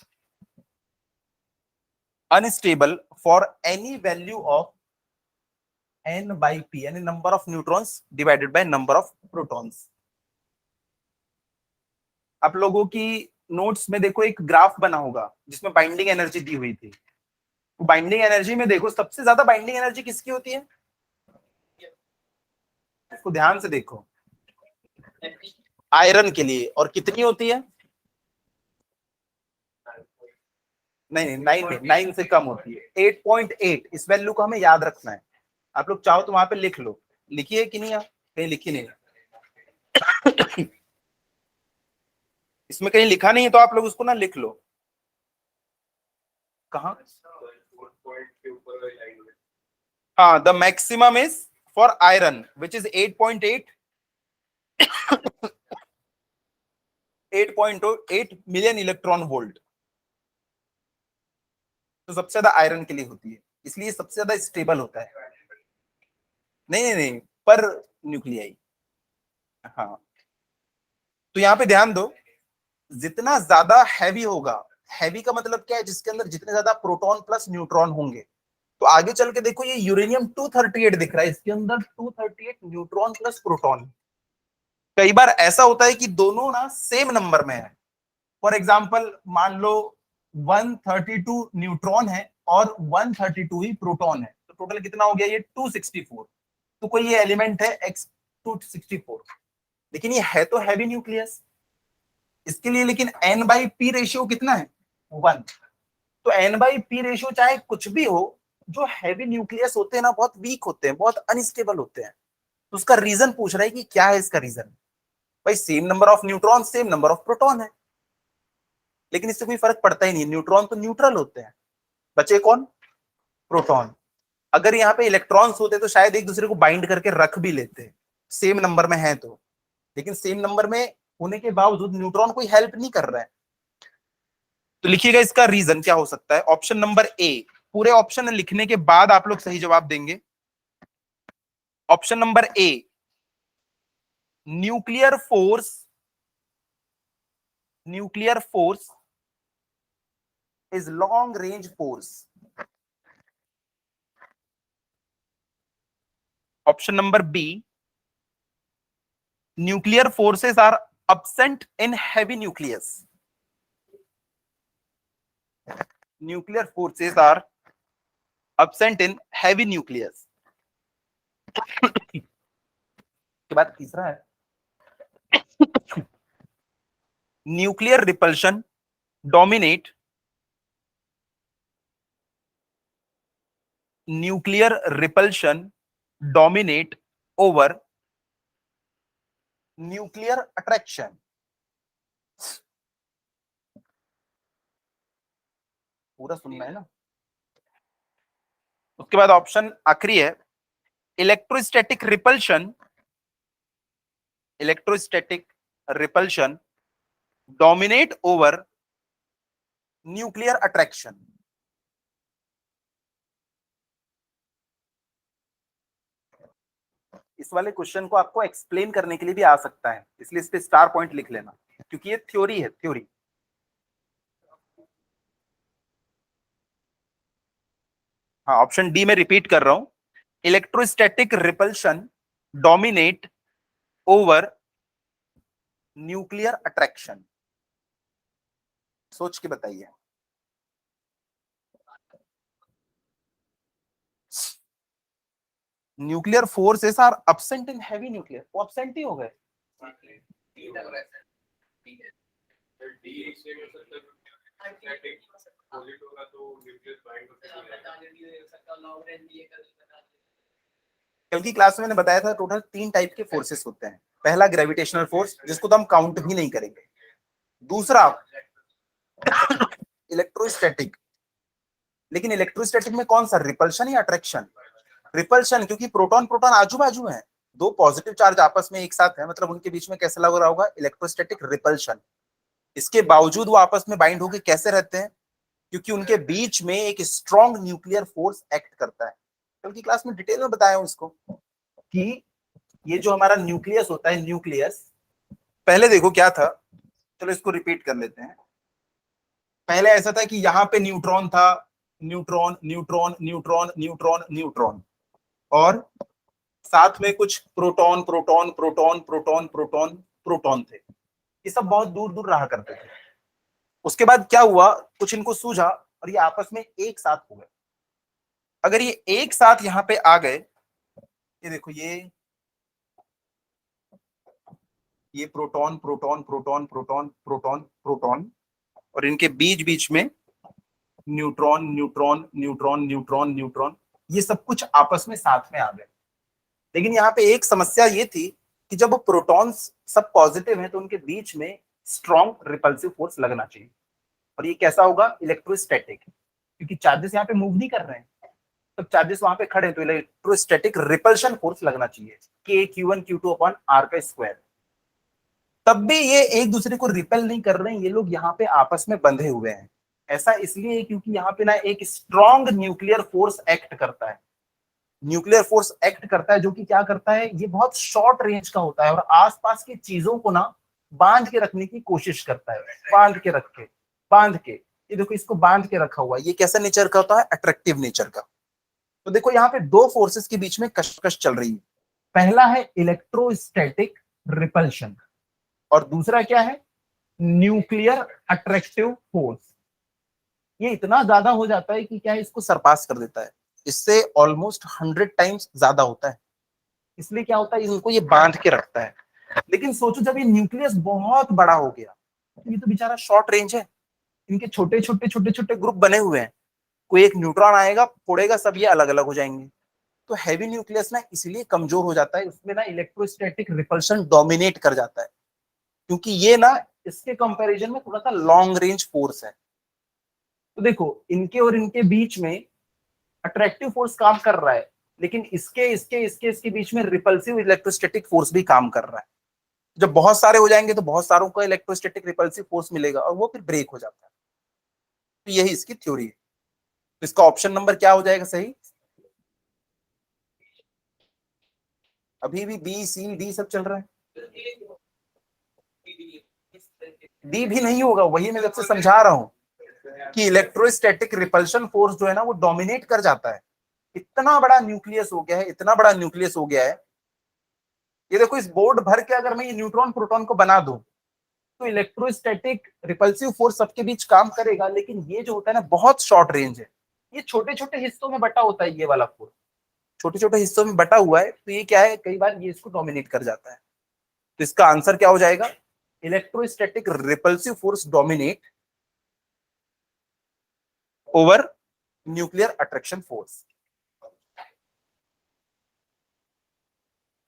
unstable for any value of n by p, यानी number of neutrons divided by number of protons। आप लोगों की नोट्स में देखो एक ग्राफ बना होगा जिसमें बाइंडिंग एनर्जी दी हुई थी। बाइंडिंग एनर्जी में देखो सबसे ज्यादा बाइंडिंग एनर्जी किसकी होती है, इसको ध्यान से देखो, आयरन के लिए। और कितनी होती है, नहीं नहीं 9 से कम होती है, 8.8। इस वैल्यू को हमें याद रखना है। आप लोग चाहो तो वहां पे लिख लो, लिखिए कि नहीं, आप कहीं लिखी नहीं इसमें कहीं लिखा नहीं है तो आप लोग उसको ना लिख लो। कहा, हाँ, the maximum is for iron which is 8.8 8.8 million electron volt, तो सबसे ज्यादा आयरन के लिए होती है, इसलिए सबसे ज्यादा स्टेबल होता है। नहीं नहीं नहीं, पर न्यूक्लियाई। हाँ, तो यहाँ पे ध्यान दो, जितना ज्यादा हैवी होगा, हैवी का मतलब क्या है, जिसके अंदर जितने ज्यादा प्रोटॉन प्लस न्यूट्रॉन होंगे, तो आगे चल के देखो ये यूरेनियम 238 दिख रहा है, इसके अंदर 238 न्यूट्रॉन प्लस प्रोटॉन। कई बार ऐसा होता है कि दोनों ना सेम नंबर में है। फॉर एग्जाम्पल मान लो 132 न्यूट्रॉन है और 132 ही प्रोटॉन है, तो टोटल कितना हो गया, ये 264। तो कोई ये एलिमेंट है x 264, लेकिन ये है तो हैवी न्यूक्लियस, इसके लिए लेकिन n/p रेशियो कितना है, 1। तो n/p रेशियो चाहे कुछ भी हो, जो हैवी न्यूक्लियस होते हैं ना बहुत वीक होते हैं, बहुत अनस्टेबल होते हैं। तो उसका रीजन पूछ रहा है कि क्या है इसका रीजन। भाई same number of neutron same number of proton है, लेकिन इससे कोई फर्क पड़ता ही नहीं, न्यूट्रॉन तो न्यूट्रल होते हैं, बचे कौन, प्रोटॉन। अगर यहाँ पे इलेक्ट्रॉन्स होते तो शायद एक दूसरे को बाइंड करके रख भी लेते, सेम नंबर में है तो, लेकिन सेम नंबर में होने के बावजूद न्यूट्रॉन कोई हेल्प नहीं कर रहा है। तो लिखिएगा इसका रीजन क्या हो सकता है, ऑप्शन नंबर ए। पूरे ऑप्शन लिखने के बाद आप लोग सही जवाब देंगे। Option number A, nuclear force, nuclear force is long range force. Option number B, nuclear forces are absent in heavy nucleus. Nuclear forces are absent in heavy nucleus. के बाद तीसरा है nuclear repulsion dominate, nuclear repulsion dominate over nuclear attraction. पूरा सुनना है ना। उसके बाद ऑप्शन आखिरी है electrostatic repulsion, electrostatic repulsion dominate over nuclear attraction. इस वाले क्वेश्चन को आपको एक्सप्लेन करने के लिए भी आ सकता है, इसलिए इस पे स्टार पॉइंट लिख लेना, क्योंकि ये थ्योरी है, थ्योरी। हाँ, ऑप्शन डी में रिपीट कर रहा हूं, electrostatic repulsion dominate over nuclear attraction. सोच के बताइए। Nuclear forces are absent in heavy nuclear, वो absent ही हो गए। कल की क्लास में मैंने बताया था टोटल 3 टाइप के फोर्सेस होते हैं। पहला ग्रेविटेशनल फोर्स, जिसको तो हम काउंट भी नहीं करेंगे। दूसरा इलेक्ट्रोस्टैटिक, लेकिन इलेक्ट्रोस्टैटिक में कौन सा, रिपल्शन या अट्रैक्शन, रिपल्शन, क्योंकि प्रोटॉन प्रोटॉन आजू बाजू है, दो पॉजिटिव चार्ज आपस में एक साथ है, मतलब उनके बीच में कैसे लग रहा होगा, इलेक्ट्रोस्टैटिक रिपल्शन। इसके बावजूद वो आपस में बाइंड होकर कैसे रहते हैं, क्योंकि उनके बीच में एक स्ट्रॉन्ग न्यूक्लियर फोर्स एक्ट करता है। कल की क्लास में डिटेल में बताया हूं इसको कि ये जो हमारा न्यूक्लियस होता है, न्यूक्लियस पहले देखो क्या था, चलो इसको रिपीट कर लेते हैं। पहले ऐसा था कि यहाँ पे न्यूट्रॉन था, neutron neutron neutron neutron neutron, और साथ में कुछ proton proton proton proton proton proton थे। ये सब बहुत दूर दूर रहा करते थे। उसके बाद क्या हुआ, कुछ इनको सूझा और ये आपस में एक साथ हो गए। अगर ये एक साथ यहाँ पे आ गए, ये देखो ये proton proton proton proton proton proton, और इनके बीच बीच में neutron neutron neutron neutron neutron, ये सब कुछ आपस में साथ में आ गए। लेकिन यहाँ पे एक समस्या ये थी कि जब प्रोटॉन्स सब पॉजिटिव हैं तो उनके बीच में स्ट्रॉन्ग रिपल्सिव फोर्स लगना चाहिए, और ये कैसा होगा, इलेक्ट्रोस्टैटिक, क्योंकि चार्जेस यहाँ पे मूव नहीं कर रहे हैं, तो चार्जेस वहां पे खड़े, तो इलेक्ट्रोस्टैटिक रिपल्शन फोर्स लगना चाहिए, K Q1 Q2 upon R का स्क्वायर। तब भी ये एक दूसरे को रिपेल नहीं कर रहे हैं, ये लोग यहाँ पे आपस में बंधे हुए हैं। ऐसा इसलिए क्योंकि यहाँ पे ना एक स्ट्रॉन्ग न्यूक्लियर फोर्स एक्ट करता है। न्यूक्लियर फोर्स एक्ट करता है जो कि क्या करता है, ये बहुत शॉर्ट रेंज का होता है और आसपास की चीजों को ना बांध के रखने की कोशिश करता है। बांध के ये देखो, इसको बांध के रखा हुआ है। ये कैसा नेचर का होता है, अट्रैक्टिव नेचर का। तो देखो यहाँ पे दो फोर्सेस के बीच में कशमकश चल रही है। पहला है इलेक्ट्रोस्टैटिक रिपल्शन और दूसरा क्या है, न्यूक्लियर अट्रैक्टिव फोर्स। ये इतना ज्यादा हो जाता है कि क्या है, इसको सरपास कर देता है, इससे ऑलमोस्ट 100 टाइम्स ज्यादा होता है। इसलिए क्या होता है, इनको ये बांध के रखता है। लेकिन सोचो जब ये न्यूक्लियस बहुत बड़ा हो गया, तो ये तो बेचारा शॉर्ट रेंज है, इनके छोटे छोटे ग्रुप बने हुए हैं। कोई एक न्यूट्रॉन आएगा, फोड़ेगा, सब ये अलग अलग हो जाएंगे। तो हैवी न्यूक्लियस ना इसलिए कमजोर हो जाता है, उसमें ना इलेक्ट्रोस्टैटिक रिपल्शन डोमिनेट कर जाता है, क्योंकि ये ना इसके कंपैरिजन में थोड़ा सा लॉन्ग रेंज फोर्स है। तो देखो इनके और इनके बीच में अट्रैक्टिव फोर्स काम कर रहा है, लेकिन इसके बीच में रिपल्सिव इलेक्ट्रोस्टैटिक फोर्स भी काम कर रहा है। जब बहुत सारे हो जाएंगे तो बहुत सारों का इलेक्ट्रोस्टैटिक रिपल्सिव फोर्स मिलेगा और वो फिर ब्रेक हो जाता है। तो यही इसकी थ्योरी है। तो इसका ऑप्शन नंबर क्या हो जाएगा सही? अभी भी बी सी डी सब चल रहा है, डी भी नहीं होगा। वही मैं जब से समझा रहा हूं कि इलेक्ट्रोस्टैटिक रिपल्शन फोर्स जो है ना वो डोमिनेट कर जाता है। इतना बड़ा न्यूक्लियस हो गया है, इतना बड़ा न्यूक्लियस हो गया है। ये देखो, इस बोर्ड भर के अगर मैं ये न्यूट्रॉन प्रोटॉन को बना दूं तो इलेक्ट्रोस्टैटिक रिपल्सिव फोर्स सबके बीच काम करेगा, लेकिन ये जो होता है ना बहुत शॉर्ट रेंज है। ये छोटे छोटे हिस्सों में बटा होता है, ये वाला फोर्स छोटे छोटे हिस्सों में बटा हुआ है। तो ये क्या है, कई बार ये इसको डोमिनेट कर जाता है। तो इसका आंसर क्या हो जाएगा, electrostatic repulsive force dominate over nuclear attraction force.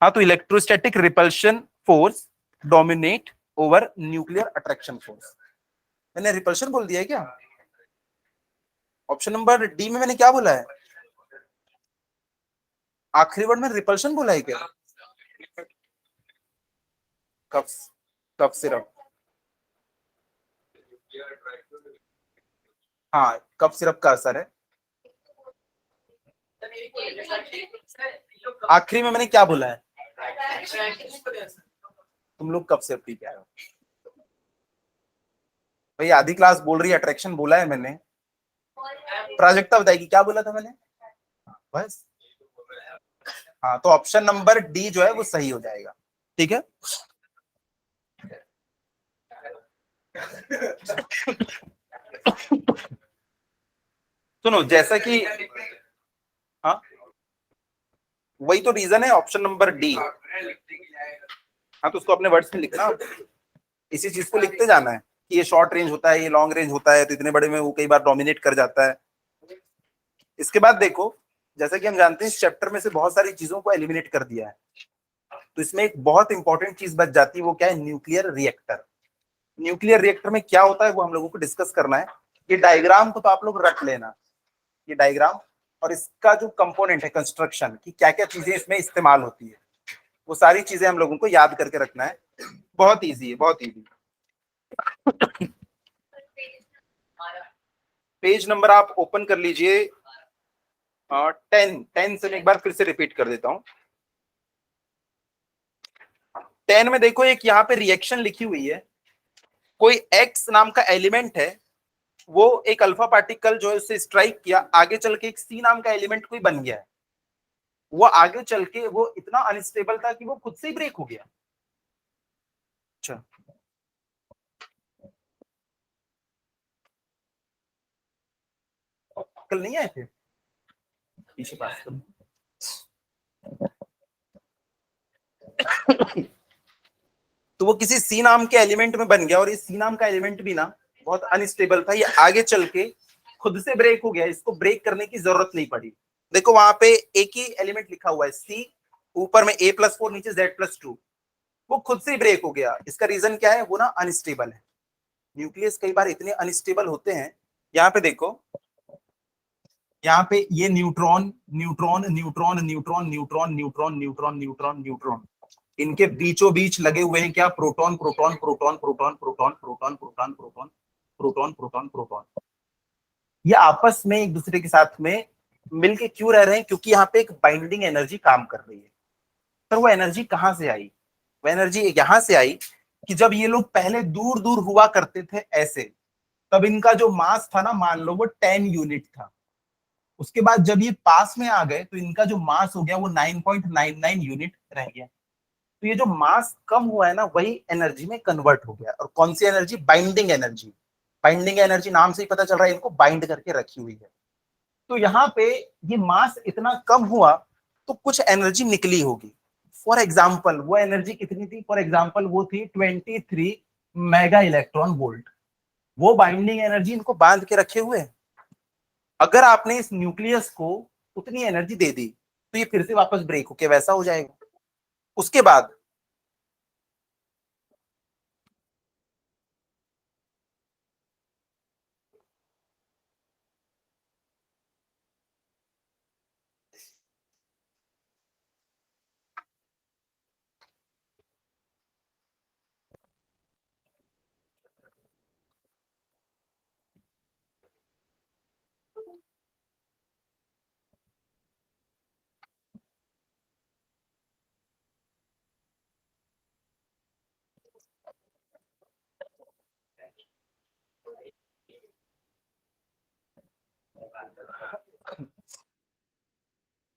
हाँ, तो electrostatic repulsion force dominate over nuclear attraction force. मैंने रिपल्शन बोल दिया है क्या? ऑप्शन नंबर डी में मैंने क्या बोला है? आखिरी वर्ड में रिपल्शन बोला है क्या? कफ कफ सिरप, हाँ कफ सिरप का असर है। आखिरी में मैंने क्या बोला है? तुम लोग कब से पी के आए हो भाई? आधी क्लास बोल रही है अट्रैक्शन बोला है मैंने। प्राजक्ता बताएगी क्या बोला था मैंने, बस। हाँ, तो ऑप्शन नंबर डी जो है वो सही हो जाएगा। ठीक है। सुनो, जैसा कि हाँ, वही तो रीजन है ऑप्शन नंबर डी। हाँ, तो उसको अपने वर्ड्स में लिखना, इसी चीज को लिखते जाना है कि ये शॉर्ट रेंज होता है, ये लॉन्ग रेंज होता है, तो इतने बड़े में वो कई बार डोमिनेट कर जाता है। इसके बाद देखो, जैसा कि हम जानते हैं इस चैप्टर में से बहुत सारी चीजों को एलिमिनेट कर दिया है, तो इसमें एक बहुत इंपॉर्टेंट चीज बच जाती है, वो क्या है, न्यूक्लियर रिएक्टर। न्यूक्लियर रिएक्टर में क्या होता है वो हम लोगों को डिस्कस करना है। ये डायग्राम को तो आप लोग रख लेना, ये डायग्राम और इसका जो कंपोनेंट है कंस्ट्रक्शन की, क्या क्या चीजें इसमें इस्तेमाल होती है, वो सारी चीजें हम लोगों को याद करके रखना है। बहुत इजी है, बहुत इजी। पेज नंबर आप ओपन कर लीजिए 10 से मैं एक बार फिर से रिपीट कर देता हूं। 10 में देखो, एक यहाँ पे रिएक्शन लिखी हुई है। कोई एक्स नाम का एलिमेंट है, वो एक अल्फा पार्टिकल जो है उससे स्ट्राइक किया, आगे चल के एक सी नाम का एलिमेंट कोई बन गया है। वो आगे चल के वो इतना अनस्टेबल था कि वो खुद से ही ब्रेक हो गया। अच्छा, कल नहीं आए थे पीछे पास तो वो किसी सी नाम के एलिमेंट में बन गया, और ये सी नाम का एलिमेंट भी ना बहुत अनस्टेबल था, ये आगे चल के खुद से ब्रेक हो गया, इसको ब्रेक करने की जरूरत नहीं पड़ी। देखो वहां पे एक ही एलिमेंट लिखा हुआ है सी, ऊपर में a+4, नीचे z+2, वो खुद से ही ब्रेक हो गया। इसका रीजन क्या है, वो ना अनस्टेबल है। न्यूक्लियस कई बार इतने अनस्टेबल होते हैं। यहाँ पे देखो, यहाँ पे ये neutron neutron neutron neutron neutron neutron neutron neutron neutron, इनके बीचों बीच लगे हुए हैं क्या, proton proton proton proton proton proton proton proton proton proton proton. ये आपस में एक दूसरे के साथ में मिलके क्यों रह रहे हैं, क्योंकि यहाँ पे एक बाइंडिंग एनर्जी काम कर रही है। पर वो एनर्जी कहाँ से आई, वो एनर्जी यहां से आई कि जब ये लोग पहले दूर दूर हुआ करते थे ऐसे, तब इनका जो मास था ना, मान लो वो 10 यूनिट था। उसके बाद जब ये पास में आ गए तो इनका जो मास हो गया वो 9.99 यूनिट रह गया। तो ये जो मास कम हुआ है ना, वही एनर्जी में कन्वर्ट हो गया। और कौन सी energy, binding energy. Binding energy नाम से ही पता चल रहा है इनको बाइंड करके रखी हुई है। तो यहाँ पे ये मास इतना कम हुआ तो कुछ एनर्जी निकली होगी। फॉर एग्जाम्पल वो एनर्जी कितनी थी, फॉर एग्जाम्पल वो थी 23 मेगा इलेक्ट्रॉन वोल्ट। वो बाइंडिंग एनर्जी इनको बांध के रखे हुए है। अगर आपने इस न्यूक्लियस को उतनी एनर्जी दे दी तो ये फिर से वापस ब्रेक होके वैसा हो जाएगा। उसके बाद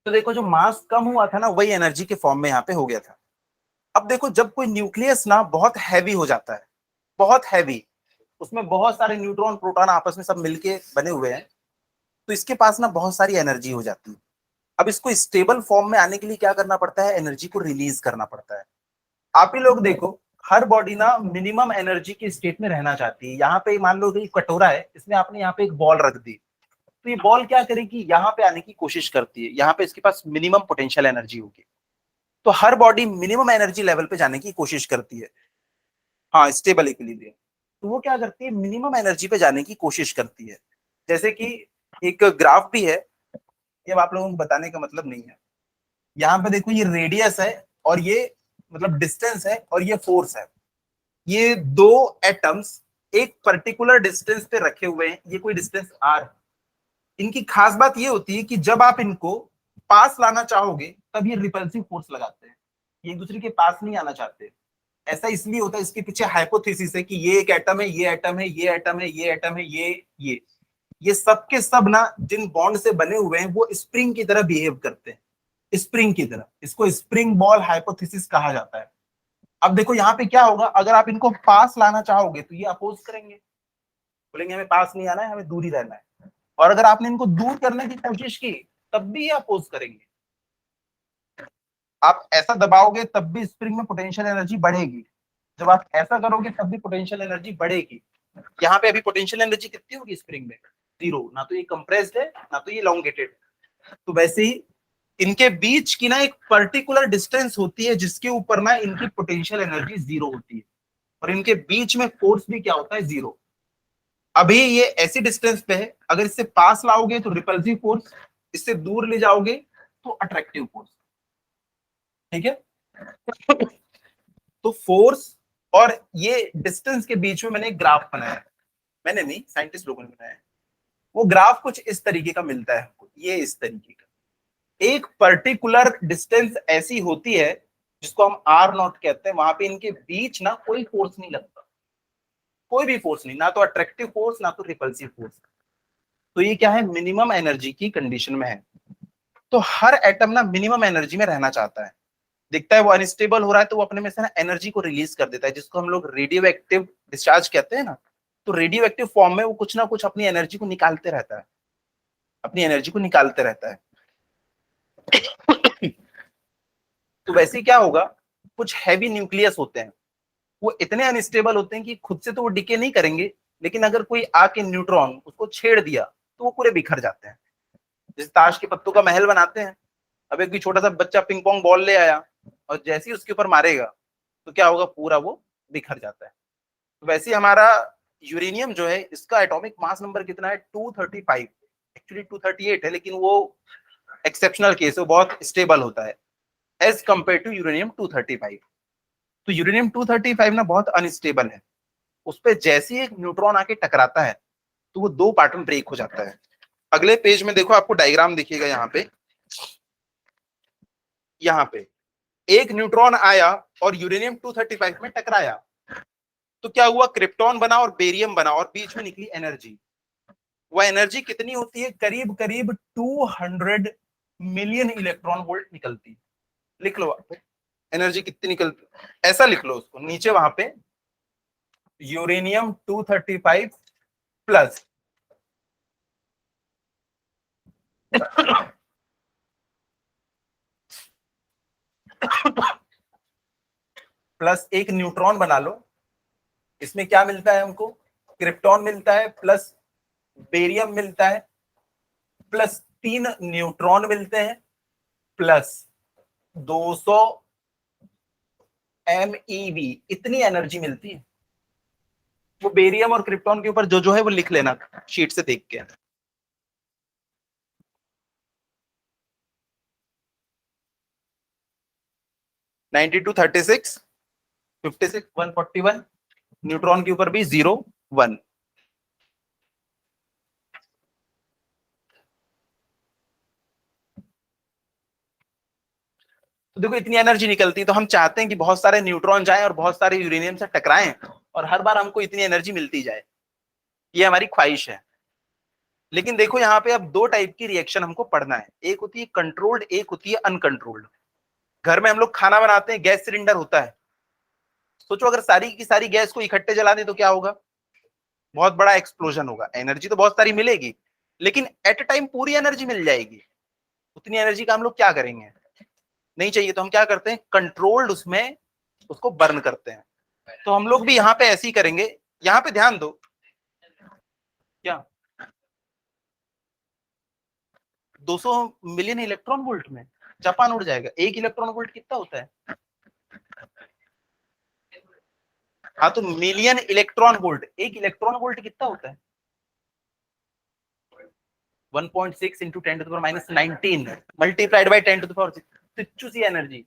तो देखो जो मास कम हुआ था ना, वही एनर्जी के फॉर्म में यहाँ पे हो गया था। अब देखो जब कोई न्यूक्लियस ना बहुत हैवी हो जाता है, बहुत हैवी, उसमें बहुत सारे न्यूट्रॉन प्रोटॉन आपस में सब मिलके बने हुए हैं, तो इसके पास ना बहुत सारी एनर्जी हो जाती है। अब इसको स्टेबल फॉर्म में आने के लिए क्या करना पड़ता है, एनर्जी को रिलीज करना पड़ता है। आप ही लोग देखो, हर बॉडी ना मिनिमम एनर्जी की स्टेट में रहना चाहती है। यहाँ पे मान लो कि कटोरा है, इसमें आपने यहाँ पे एक बॉल रख दी, तो ये बॉल क्या करेगी, यहाँ पे आने की कोशिश करती है। यहाँ पे इसके पास मिनिमम पोटेंशियल एनर्जी होगी। तो हर बॉडी मिनिमम एनर्जी लेवल पे जाने की कोशिश करती है। हाँ, स्टेबल इक्विलिब्रियम। तो वो क्या करती है, मिनिमम एनर्जी पे जाने की कोशिश करती है। जैसे कि एक ग्राफ भी है, ये अब आप लोगों को बताने का मतलब नहीं है। यहाँ पे देखो, ये रेडियस है और ये मतलब डिस्टेंस है और ये फोर्स है। ये दो एटम्स एक पर्टिकुलर डिस्टेंस पे रखे हुए हैं, ये कोई डिस्टेंस आर है। इनकी खास बात ये होती है कि जब आप इनको पास लाना चाहोगे तब ये रिपल्सिव फोर्स लगाते हैं, ये एक दूसरे के पास नहीं आना चाहते। ऐसा इसलिए होता है, इसके पीछे हाइपोथेसिस है कि ये एक एटम है, ये एटम है, ये एटम है, ये एटम है, ये सब के सब ना जिन बॉन्ड से बने हुए हैं वो स्प्रिंग की तरह बिहेव करते हैं, स्प्रिंग की तरह। इसको स्प्रिंग बॉल हाइपोथेसिस कहा जाता है। अब देखो यहाँ पे क्या होगा, अगर आप इनको पास लाना चाहोगे तो ये अपोज करेंगे, बोलेंगे हमें पास नहीं आना है, हमें दूर ही रहना है। और अगर आपने इनको दूर करने की कोशिश की तब भी ये अपोज करेंगे। आप ऐसा दबाओगे तब भी स्प्रिंग में पोटेंशियल एनर्जी बढ़ेगी, जब आप ऐसा करोगे तब भी पोटेंशियल एनर्जी बढ़ेगी। यहाँ पे अभी पोटेंशियल एनर्जी कितनी होगी स्प्रिंग में, जीरो। ना तो ये कंप्रेस्ड है, ना तो ये elongated। तो वैसे ही इनके बीच की ना एक पर्टिकुलर डिस्टेंस होती है जिसके ऊपर ना इनकी पोटेंशियल एनर्जी जीरो होती है, और इनके बीच में फोर्स भी क्या होता है, जीरो। अभी ये ऐसी डिस्टेंस पे है, अगर इससे पास लाओगे तो रिपल्सिव फोर्स, इससे दूर ले जाओगे तो अट्रैक्टिव फोर्स। ठीक है। तो फोर्स और ये डिस्टेंस के बीच में मैंने एक ग्राफ बनाया, मैंने नहीं, साइंटिस्ट लोगों ने बनाया है। वो ग्राफ कुछ इस तरीके का मिलता है हमको, ये इस तरीके का। एक पर्टिकुलर डिस्टेंस ऐसी होती है जिसको हम आर नॉट कहते हैं, वहां पे इनके बीच ना कोई फोर्स नहीं लगता, कोई भी फोर्स नहीं, ना तो अट्रैक्टिव फोर्स ना तो रिपल्सिव फोर्स। तो ये क्या है, मिनिमम एनर्जी की कंडीशन में है। तो हर एटम ना मिनिमम एनर्जी में रहना चाहता है। दिखता है वो अनस्टेबल हो रहा है तो वो अपने में से ना एनर्जी को रिलीज कर देता है, जिसको हम लोग रेडियो एक्टिव डिस्चार्ज कहते हैं ना। तो रेडियो एक्टिव फॉर्म में वो कुछ ना कुछ अपनी एनर्जी को निकालते रहता है, अपनी एनर्जी को निकालते रहता है। तो वैसे क्या होगा, कुछ हैवी न्यूक्लियस होते हैं, वो इतने अनस्टेबल होते हैं कि खुद से तो वो डिके नहीं करेंगे, लेकिन अगर कोई आके न्यूट्रॉन उसको छेड़ दिया तो वो पूरे बिखर जाते हैं। जैसे ताश के पत्तों का महल बनाते हैं। अब एक भी छोटा सा बच्चा पिंग पोंग बॉल ले आया और जैसे ही उसके ऊपर मारेगा तो क्या होगा, पूरा वो बिखर जाता है। तो वैसे ही हमारा यूरेनियम जो है, इसका एटॉमिक मास नंबर कितना है, 235। एक्चुअली 238 है, लेकिन वो एक्सेप्शनल केस है, वो बहुत स्टेबल होता है। As compare to uranium 235। तो यूरेनियम 235 ना बहुत अनस्टेबल है, उस पर जैसे ही एक न्यूट्रॉन आके टकराता है तो वो दो पार्ट में ब्रेक हो जाता है। अगले पेज में देखो, आपको डायग्राम दिखेगा यहाँ पे एक न्यूट्रॉन आया और यूरेनियम 235 में टकराया, तो क्या हुआ, क्रिप्टॉन बना और बेरियम बना और बीच में निकली एनर्जी। वह एनर्जी कितनी होती है, करीब करीब 200 मिलियन इलेक्ट्रॉन वोल्ट निकलती है। लिख लो आप एनर्जी कितनी निकलती, ऐसा लिख लो उसको नीचे वहां पे, यूरेनियम 235 प्लस प्लस एक न्यूट्रॉन बना लो, इसमें क्या मिलता है हमको, क्रिप्टॉन मिलता है प्लस बेरियम मिलता है प्लस 3 न्यूट्रॉन मिलते हैं प्लस 200 MeV, इतनी एनर्जी मिलती है। वो बेरियम और क्रिप्टॉन के ऊपर जो जो है वो लिख लेना शीट से देख के। नाइनटी टू 36 56 141, न्यूट्रॉन के ऊपर भी 0 1। तो देखो इतनी एनर्जी निकलती है, तो हम चाहते हैं कि बहुत सारे न्यूट्रॉन जाएं और बहुत सारे यूरेनियम से टकराएं और हर बार हमको इतनी एनर्जी मिलती जाए, ये हमारी ख्वाहिश है। लेकिन देखो यहाँ पे अब दो टाइप की रिएक्शन हमको पढ़ना है, एक होती है कंट्रोल्ड, एक होती है अनकंट्रोल्ड। घर में हम लोग खाना बनाते हैं, गैस सिलेंडर होता है, सोचो अगर सारी की सारी गैस को इकट्ठे जला दे तो क्या होगा, बहुत बड़ा एक्सप्लोजन होगा। एनर्जी तो बहुत सारी मिलेगी, लेकिन एट अ टाइम पूरी एनर्जी मिल जाएगी, उतनी एनर्जी का हम लोग क्या करेंगे, नहीं चाहिए। तो हम क्या करते हैं, कंट्रोल्ड उसमें उसको बर्न करते हैं। तो हम लोग भी यहाँ पे ऐसे ही करेंगे। यहाँ पे ध्यान दो, क्या 200 मिलियन इलेक्ट्रॉन वोल्ट में जापान उड़ जाएगा। एक इलेक्ट्रॉन वोल्ट कितना होता है, हाँ तो मिलियन इलेक्ट्रॉन वोल्ट, एक इलेक्ट्रॉन वोल्ट कितना होता है 1.6 इंटू 10⁻19 मल्टीप्लाइड बाई 10⁻6, तुच्छ सी एनर्जी।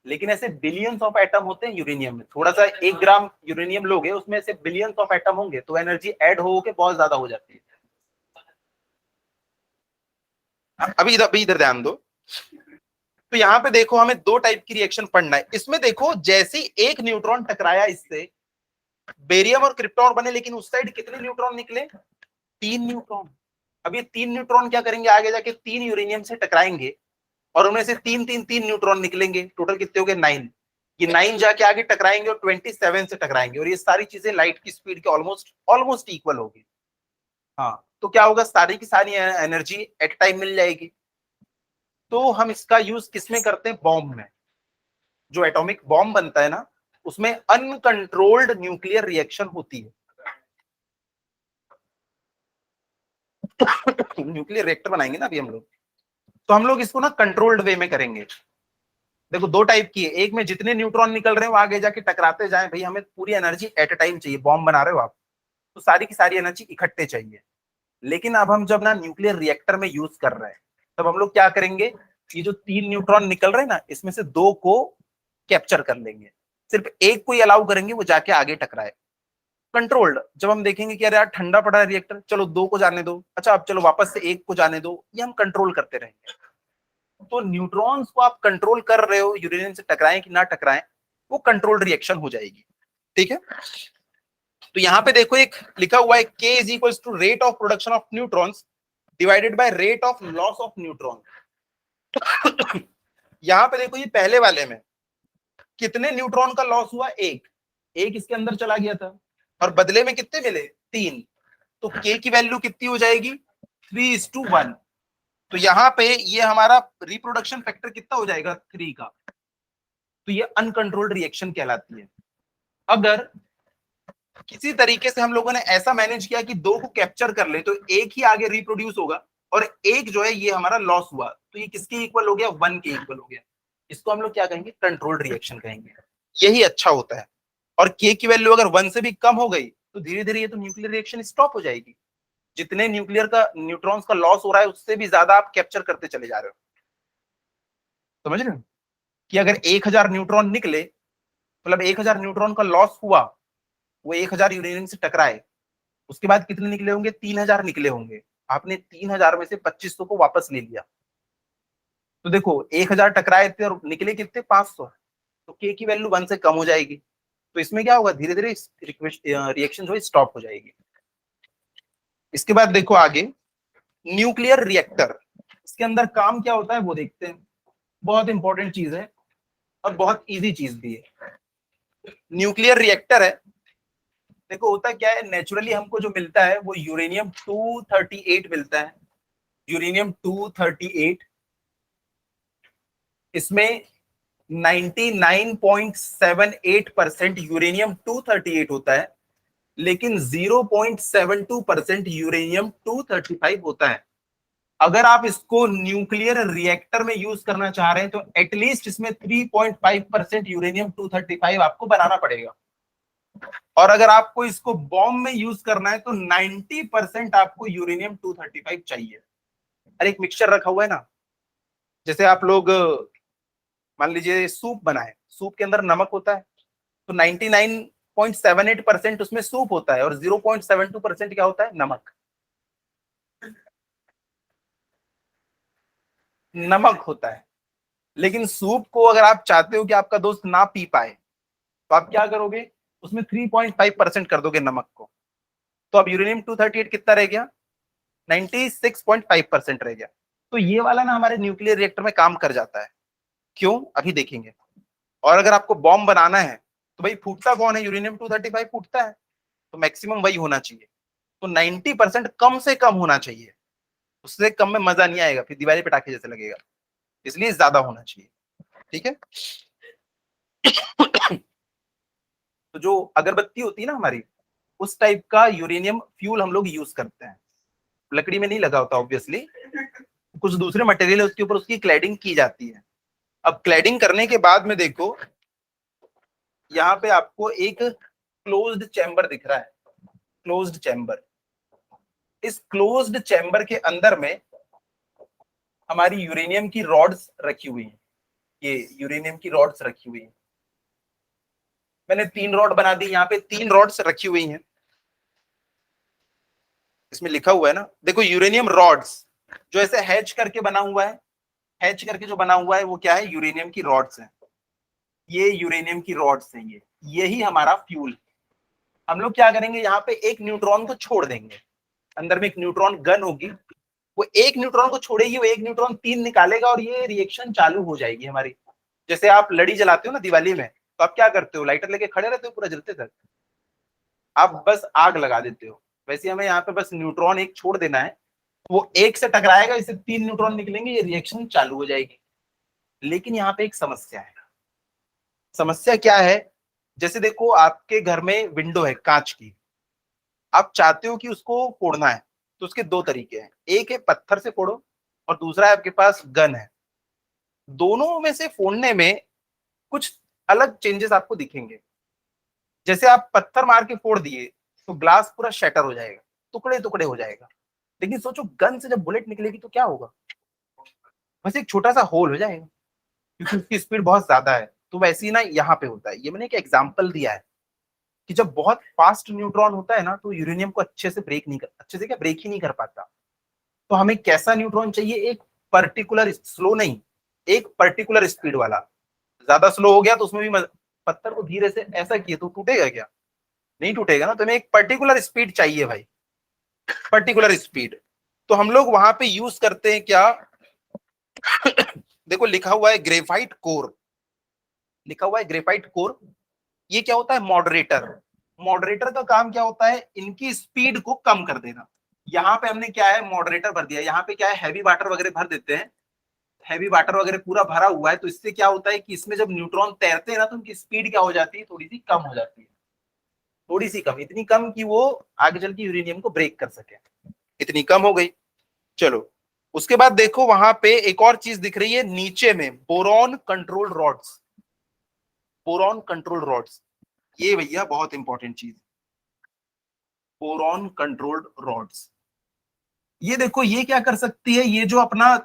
लेकिन ऐसे बिलियंस ऑफ एटम होते हैं यूरेनियम में, थोड़ा सा 1 ग्राम यूरेनियम लोगे उसमें से बिलियंस ऑफ एटम होंगे, तो एनर्जी ऐड हो के बहुत ज्यादा हो जाती है। अभी इधर ध्यान दो। तो यहाँ पे देखो हमें दो टाइप की रिएक्शन पढ़ना है। इसमें देखो जैसे एक न्यूट्रॉन टकराया इससे, बेरियम और क्रिप्टॉन बने, लेकिन उस साइड कितने न्यूट्रॉन निकले, 3 न्यूट्रॉन। अब ये 3 न्यूट्रॉन क्या करेंगे, आगे जाके 3 यूरेनियम से टकराएंगे और उनमें से 3 न्यूट्रॉन निकलेंगे, टोटल कितने हो गए 9। ये 9 जाके आगे टकराएंगे और 27 से टकराएंगे, और ये सारी चीजें लाइट की स्पीड के ऑलमोस्ट इक्वल होगी। हाँ तो क्या होगा, सारी की सारी एनर्जी एट टाइम मिल जाएगी। तो हम इसका यूज किसमें करते हैं, बॉम्ब में। जो एटॉमिक बॉम्ब बनता है ना, उसमें अनकंट्रोल्ड न्यूक्लियर रिएक्शन होती है। न्यूक्लियर रिएक्टर बनाएंगे ना अभी हम लोग, तो हम लोग इसको ना कंट्रोल्ड वे में करेंगे। देखो दो टाइप की है, एक में जितने न्यूट्रॉन निकल रहे हैं वो आगे जाके टकराते जाएं, भाई हमें पूरी एनर्जी एट अ टाइम चाहिए, बॉम्ब बना रहे हो आप तो सारी की सारी एनर्जी इकट्ठे चाहिए। लेकिन अब हम जब ना न्यूक्लियर रिएक्टर में यूज कर रहे हैं, तब हम लोग क्या करेंगे, ये जो 3 न्यूट्रॉन निकल रहे हैं ना, इसमें से 2 को कैप्चर कर लेंगे, सिर्फ एक को ही अलाउ करेंगे वो जाके आगे टकराए। कंट्रोल्ड, जब हम देखेंगे कि अरे यार ठंडा पड़ा है रिएक्टर, चलो 2 को जाने दो, अच्छा अब चलो वापस से 1 को जाने दो, ये हम कंट्रोल करते रहेंगे। तो न्यूट्रॉन्स को आप कंट्रोल कर रहे हो, यूरेनियम से टकराएं कि ना टकराएं, वो कंट्रोल्ड रिएक्शन हो जाएगी। ठीक है, तो यहां पे देखो एक लिखा हुआ है, K is equals to rate of production of neutrons divided by rate of loss of neutron. यहां पे देखो ये पहले वाले में कितने न्यूट्रॉन का लॉस हुआ, एक इसके अंदर चला गया था और बदले में कितने मिले, 3। तो K की वैल्यू कितनी हो जाएगी, 3:1। तो यहाँ पे ये हमारा रिप्रोडक्शन फैक्टर कितना हो जाएगा, 3 का। तो ये अनकंट्रोल्ड रिएक्शन कहलाती है। अगर किसी तरीके से हम लोगों ने ऐसा मैनेज किया कि 2 को कैप्चर कर ले, तो एक ही आगे रिप्रोड्यूस होगा और एक जो है ये हमारा लॉस हुआ, तो ये किसके इक्वल हो गया, 1 के इक्वल हो गया। इसको हम लोग क्या कहेंगे, कंट्रोल्ड रिएक्शन कहेंगे। यही अच्छा होता है। और K की वैल्यू अगर 1 से भी कम हो गई तो धीरे धीरे ये तो न्यूक्लियर रिएक्शन स्टॉप हो जाएगी। जितने न्यूट्रॉन्स का लॉस हो रहा है उससे भी ज्यादा आप कैप्चर करते चले जा रहे हो। समझ रहे हो कि अगर 1000 न्यूट्रॉन निकले, मतलब 1000 न्यूट्रॉन का लॉस हुआ, वो 1000 यूरेनियम से टकराए, उसके बाद कितने निकले होंगे? 3000 निकले होंगे। आपने 3000 में से 2500 को वापस ले लिया, तो देखो 1000 टकराए थे और निकले कितने? 500। तो के की वैल्यू 1 से कम हो जाएगी, तो इसमें क्या होगा? धीरे धीरे रिएक्शन जो है स्टॉप हो जाएगी। इसके बाद देखो आगे, न्यूक्लियर रिएक्टर, इसके अंदर काम क्या होता है वो देखते हैं। बहुत इंपॉर्टेंट चीज है और बहुत इजी चीज भी है। न्यूक्लियर रिएक्टर है, देखो होता क्या है, नेचुरली हमको जो मिलता है वो यूरेनियम 238 मिलता है। यूरेनियम 238, इसमें 99.78% यूरेनियम 238 होता है, लेकिन 0.72% यूरेनियम 235 होता है। अगर आप इसको न्यूक्लियर रिएक्टर में यूज करना चाह रहे हैं तो एटलीस्ट इसमें 3.5% यूरेनियम 235 आपको बनाना पड़ेगा, और अगर आपको इसको बॉम्ब में यूज करना है तो 90% आपको यूरेनियम 235 चाहिए। अरे एक मिक्सचर रखा हुआ है ना, जैसे आप लोग मान लीजिए सूप बनाए, सूप के अंदर नमक होता है, तो 99.78% उसमें सूप होता है और 0.72% क्या होता है? नमक। नमक होता है। लेकिन सूप को अगर आप चाहते हो कि आपका दोस्त ना पी पाए, तो आप क्या करोगे? उसमें 3.5% कर दोगे नमक को, तो अब यूरेनियम 238 कितना रह गया? 96.5% रह गया। तो ये वाला ना हमारे न्यूक्लियर रिएक्टर में काम कर जाता है। क्यों? अभी देखेंगे। और अगर आपको बॉम्ब बनाना है तो भाई फूटता कौन है? यूरेनियम 235 फूटता है, तो मैक्सिमम वही होना चाहिए। तो 90% कम से कम होना चाहिए, उससे कम में मजा नहीं आएगा, फिर दीवारी पटाखे जैसे लगेगा, इसलिए ज्यादा होना चाहिए। ठीक है। तो जो अगरबत्ती होती है ना हमारी, उस टाइप का यूरेनियम फ्यूल हम लोग यूज करते हैं। लकड़ी में नहीं लगा होता ऑब्वियसली, कुछ दूसरे मटेरियल है उसके ऊपर उसकी क्लैडिंग की जाती है। अब क्लैडिंग करने के बाद में देखो, यहाँ पे आपको एक क्लोज्ड चैम्बर दिख रहा है, क्लोज्ड चैम्बर। इस क्लोज्ड चैम्बर के अंदर में हमारी यूरेनियम की रॉड्स रखी हुई हैं। ये यूरेनियम की रॉड्स रखी हुई हैं। मैंने 3 रॉड बना दी, यहाँ पे 3 रॉड्स रखी हुई हैं। इसमें लिखा हुआ है ना, देखो यूरेनियम रॉड्स जो ऐसे हैच करके बना हुआ है, हैच करके जो बना हुआ है वो क्या है? यूरेनियम की रॉड्स है। ये यूरेनियम की रॉड्स है, ये यही हमारा फ्यूल। हम लोग क्या करेंगे, यहाँ पे एक न्यूट्रॉन को छोड़ देंगे, अंदर में एक न्यूट्रॉन गन होगी, वो एक न्यूट्रॉन को छोड़ेगी, वो एक न्यूट्रॉन 3 निकालेगा और ये रिएक्शन चालू हो जाएगी हमारी। जैसे आप लड़ी जलाते हो ना दिवाली में, तो आप क्या करते हो? लाइटर लेके खड़े रहते हो पूरा जलते तक, आप बस आग लगा देते हो। वैसे हमें यहाँ पे बस न्यूट्रॉन एक छोड़ देना है, वो एक से टकराएगा, इससे 3 न्यूट्रॉन निकलेंगे, ये रिएक्शन चालू हो जाएगी। लेकिन यहाँ पे एक समस्या है। समस्या क्या है? जैसे देखो आपके घर में विंडो है कांच की, आप चाहते हो कि उसको फोड़ना है, तो उसके 2 तरीके हैं, एक है पत्थर से फोड़ो और दूसरा है आपके पास गन है। दोनों में से फोड़ने में कुछ अलग चेंजेस आपको दिखेंगे। जैसे आप पत्थर मार के फोड़ दिए तो ग्लास पूरा शैटर हो जाएगा, टुकड़े टुकड़े हो जाएगा। लेकिन सोचो गन से जब बुलेट निकलेगी तो क्या होगा? बस एक छोटा सा होल हो जाएगा, क्योंकि उसकी स्पीड बहुत ज्यादा है। तो वैसे ही ना यहाँ पे होता है। ये मैंने एक एग्जांपल दिया है कि जब बहुत फास्ट न्यूट्रॉन होता है ना, तो यूरेनियम को अच्छे से क्या ब्रेक ही नहीं कर पाता। तो हमें कैसा न्यूट्रॉन चाहिए? एक पर्टिकुलर, स्लो नहीं, एक पर्टिकुलर स्पीड वाला। ज्यादा स्लो हो गया तो उसमें भी पत्थर को धीरे से ऐसा किए तो टूटेगा क्या? नहीं टूटेगा ना। तो हमें एक पर्टिकुलर स्पीड चाहिए भाई, पर्टिकुलर स्पीड। तो हम लोग वहां पे यूज करते हैं क्या? देखो लिखा हुआ है ग्रेफाइट कोर, लिखा हुआ है ग्रेफाइट कोर। ये क्या होता है? मॉडरेटर। मॉडरेटर का काम क्या होता है? इनकी स्पीड को कम कर देना। यहाँ पे हमने क्या है? मॉडरेटर भर दिया। यहाँ पे क्या है? हैवी वाटर वगैरह भर देते हैं। हैवी वाटर वगैरह पूरा भरा हुआ है, तो इससे क्या होता है कि इसमें जब न्यूट्रॉन तैरते हैं ना, तो उनकी स्पीड क्या हो जाती है? थोड़ी सी कम हो जाती है। थोड़ी सी कम, इतनी कम कि वो आगे चल के यूरेनियम को ब्रेक कर सके, इतनी कम हो गई। चलो उसके बाद देखो वहां पे एक और चीज दिख रही है नीचे में, boron control rods. Boron control rods, ये भैया बहुत इंपॉर्टेंट चीज, बोरॉन कंट्रोल्ड रॉड्स। ये देखो ये क्या कर सकती है? ये जो अपना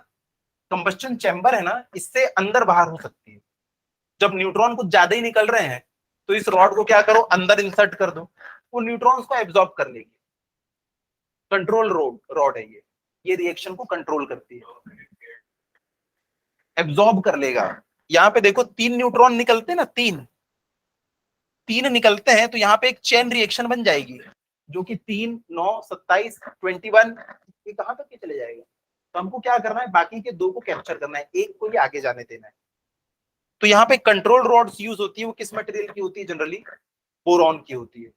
कंबस्शन चैम्बर है ना, इससे अंदर बाहर हो सकती है। जब न्यूट्रॉन कुछ ज्यादा ही निकल रहे हैं तो इस रॉड को क्या करो, अंदर इंसर्ट कर दो, वो न्यूट्रॉन्स को एब्जॉर्ब कर लेगी। कंट्रोल रॉड है ये रिएक्शन को कंट्रोल करती है, एब्जॉर्ब कर लेगा। यहाँ पे देखो 3 न्यूट्रॉन निकलते हैं ना, तीन निकलते हैं, तो यहाँ पे एक चेन रिएक्शन बन जाएगी, जो कि 3, 9, 27, 21, ये कहां तक के चले जाएगा। तो हमको क्या करना है, बाकी के 2 को कैप्चर करना है, एक को ही आगे जाने देना है। तो यहाँ पे कंट्रोल रॉड्स यूज होती है, वो किस मटेरियल की होती है, जनरली बोरॉन की होती है।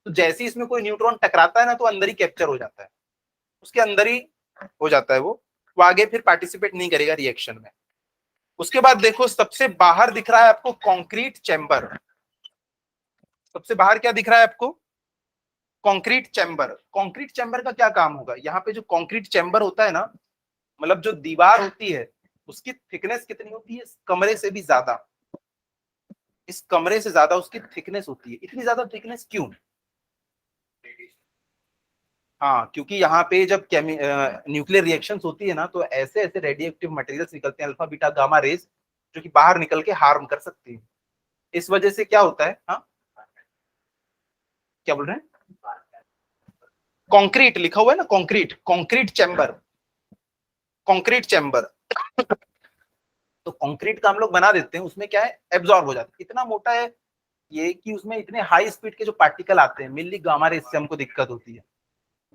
तो जैसे ही इसमें कोई न्यूट्रॉन टकराता है ना, तो अंदर ही कैप्चर हो जाता है, उसके अंदर ही हो जाता है, वो आगे फिर पार्टिसिपेट नहीं करेगा रिएक्शन में। उसके बाद देखो सबसे बाहर दिख रहा है आपको कंक्रीट चैम्बर। सबसे बाहर क्या दिख रहा है आपको, कंक्रीट चैम्बर। कंक्रीट चैम्बर का क्या काम होगा, यहाँ पे जो कंक्रीट चैम्बर होता है ना, मतलब जो दीवार होती है उसकी थिकनेस कितनी होती है, इस कमरे से भी ज्यादा, इस कमरे से ज्यादा उसकी थिकनेस होती है। इतनी ज्यादा थिकनेस क्यों, हाँ क्योंकि यहाँ पे जब न्यूक्लियर रिएक्शंस होती है ना, तो ऐसे ऐसे रेडियोएक्टिव मटेरियल्स निकलते हैं, अल्फा बीटा गामा रेज, जो कि बाहर निकल के हार्म कर सकती है। इस वजह से क्या होता है, हाँ क्या बोल रहे हैं, कंक्रीट लिखा हुआ है ना, कंक्रीट चैम्बर, कंक्रीट चैम्बर। तो कंक्रीट का हम लोग बना देते हैं, उसमें क्या है, एब्जॉर्ब हो जाता है। इतना मोटा है ये कि उसमें इतने हाई स्पीड के जो पार्टिकल आते हैं, मेनली गामा रेज से हमको दिक्कत होती है।